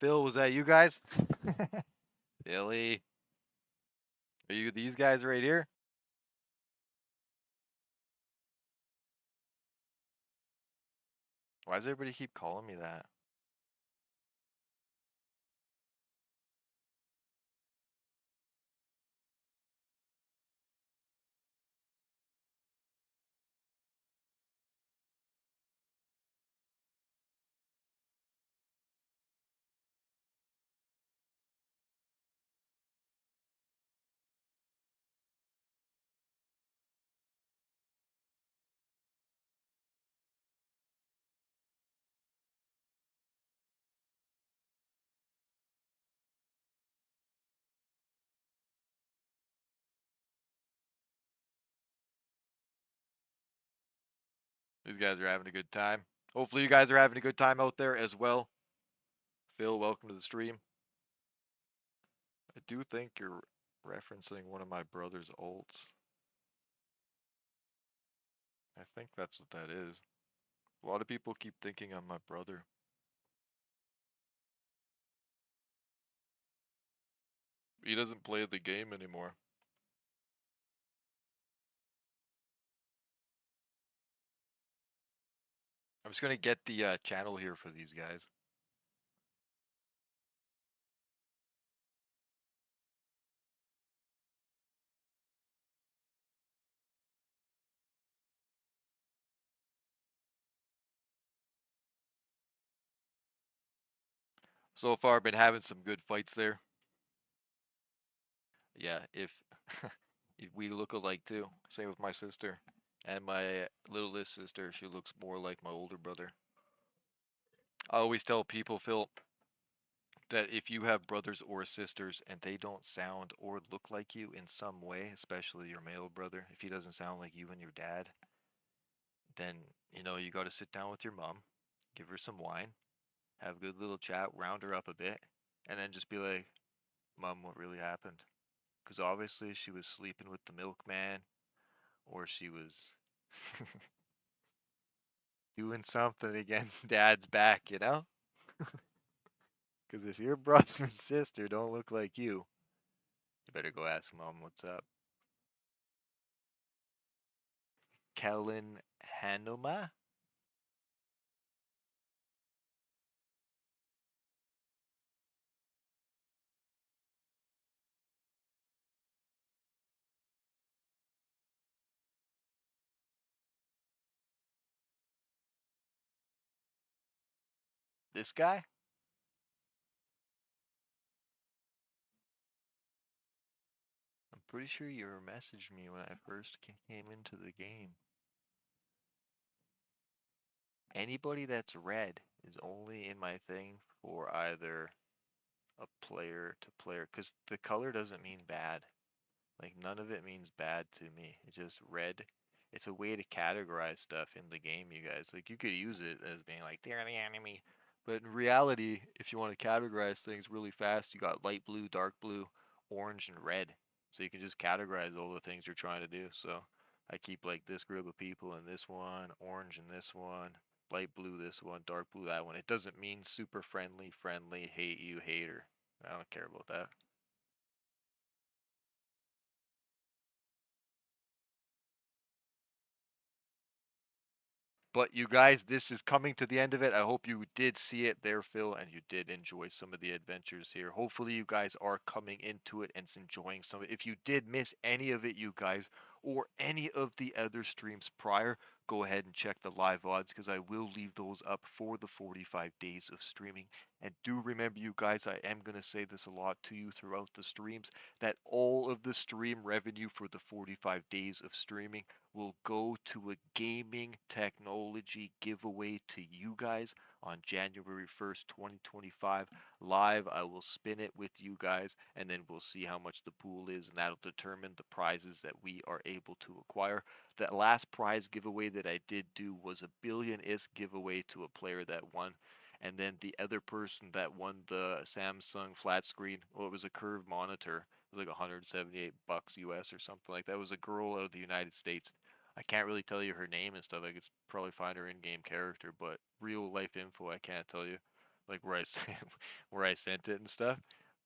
Phil, was that you guys? Billy, are you these guys right here? Why does everybody keep calling me that? These guys are having a good time. Hopefully, you guys are having a good time out there as well. Phil, welcome to the stream. I do think you're referencing one of my brother's ults. I think that's what that is. A lot of people keep thinking I'm my brother. He doesn't play the game anymore. I'm just gonna get the channel here for these guys. So far, been having some good fights there. Yeah, if if we look alike too. Same with my sister. And my littlest sister, she looks more like my older brother. I always tell people, Phil, that if you have brothers or sisters and they don't sound or look like you in some way, especially your male brother, if he doesn't sound like you and your dad, then you got to sit down with your mom, give her some wine, have a good little chat, round her up a bit, and then just be like, "Mom, what really happened?" Because obviously she was sleeping with the milkman, or she was doing something against Dad's back. Because if your brother and sister don't look like you better go ask Mom what's up. Kellen Hanuma? This guy? I'm pretty sure you messaged me when I first came into the game. Anybody that's red is only in my thing for either a player to player, because the color doesn't mean bad. Like, none of it means bad to me. It's just red. It's a way to categorize stuff in the game, you guys. Like, you could use it as being like, they're the enemy. But in reality, if you want to categorize things really fast, you got light blue, dark blue, orange, and red. So you can just categorize all the things you're trying to do. So I keep like this group of people in this one, orange in this one, light blue this one, dark blue that one. It doesn't mean super friendly, friendly, hate you, hater. I don't care about that. But you guys, this is coming to the end of it. I hope you did see it there, Phil, and you did enjoy some of the adventures here. Hopefully, you guys are coming into it and enjoying some of it. If you did miss any of it, you guys, or any of the other streams prior, go ahead and check the live odds because I will leave those up for the 45 days of streaming. And do remember, you guys, I am going to say this a lot to you throughout the streams that all of the stream revenue for the 45 days of streaming will go to a gaming technology giveaway to you guys on January 1st, 2025. Live, I will spin it with you guys, and then we'll see how much the pool is, and that'll determine the prizes that we are able to acquire. That last prize giveaway that I did do was a billion is giveaway to a player that won. And then the other person that won the Samsung flat screen, well, it was a curved monitor. It was like 178 bucks US or something like that. It was a girl out of the United States. I can't really tell you her name and stuff. I could probably find her in-game character, but real life info I can't tell you, like where I sent, where I sent it and stuff.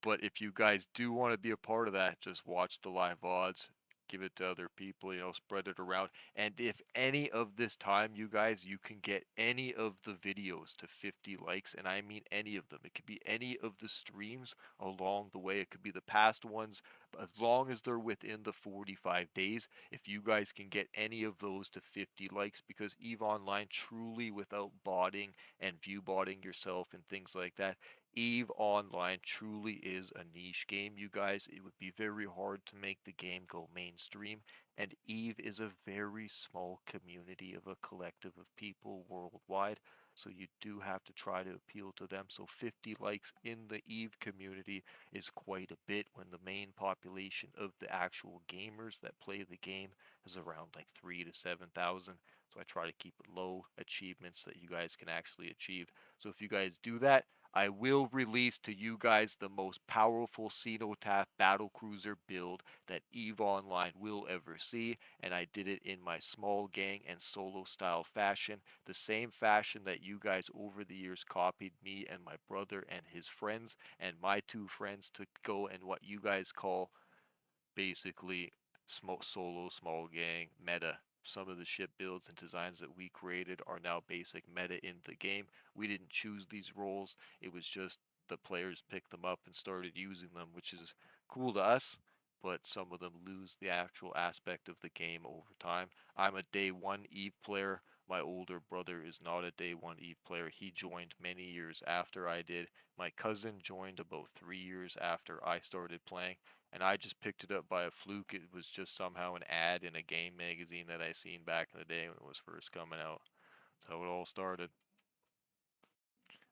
But if you guys do want to be a part of that, just watch the live odds, give it to other people, spread it around. And if any of this time, you guys, you can get any of the videos to 50 likes, and I mean any of them. It could be any of the streams along the way. It could be the past ones, as long as they're within the 45 days. If you guys can get any of those to 50 likes, because EVE Online truly, without botting and view botting yourself and things like that, EVE Online truly is a niche game, you guys. It would be very hard to make the game go mainstream, and EVE is a very small community of a collective of people worldwide, so you do have to try to appeal to them. So 50 likes in the EVE community is quite a bit when the main population of the actual gamers that play the game is around like 3 to 7,000. So I try to keep it low achievements that you guys can actually achieve. So if you guys do that, I will release to you guys the most powerful Cenotaph battlecruiser build that EVE Online will ever see, and I did it in my small gang and solo style fashion, the same fashion that you guys over the years copied me and my brother and his friends and my two friends to go and what you guys call basically solo small gang meta. Some of the ship builds and designs that we created are now basic meta in the game. We didn't choose these roles. It was just the players picked them up and started using them, which is cool to us, but some of them lose the actual aspect of the game over time. I'm a day one Eve player. My older brother is not a day one Eve player. He joined many years after I did. My cousin joined about 3 years after I started playing, and I just picked it up by a fluke. It was just somehow an ad in a game magazine that I seen back in the day when it was first coming out. That's how it all started.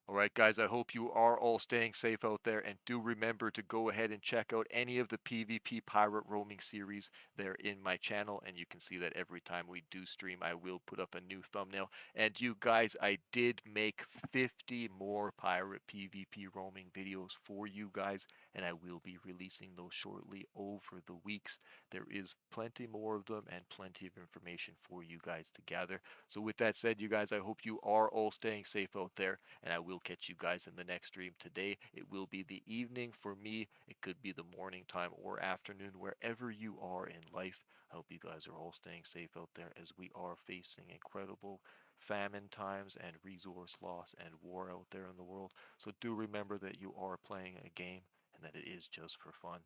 All right, guys, I hope you are all staying safe out there, and do remember to go ahead and check out any of the PvP Pirate Roaming series there in my channel, and you can see that every time we do stream, I will put up a new thumbnail. And you guys, I did make 50 more Pirate PvP Roaming videos for you guys, and I will be releasing those shortly over the weeks. There is plenty more of them and plenty of information for you guys to gather. So with that said, you guys, I hope you are all staying safe out there, and I will catch you guys in the next stream today. It will be the evening for me. It could be the morning time or afternoon, wherever you are in life. I hope you guys are all staying safe out there as we are facing incredible famine times and resource loss and war out there in the world. So do remember that you are playing a game and that it is just for fun.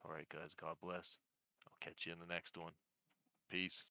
All right, guys, God bless. I'll catch you in the next one. Peace.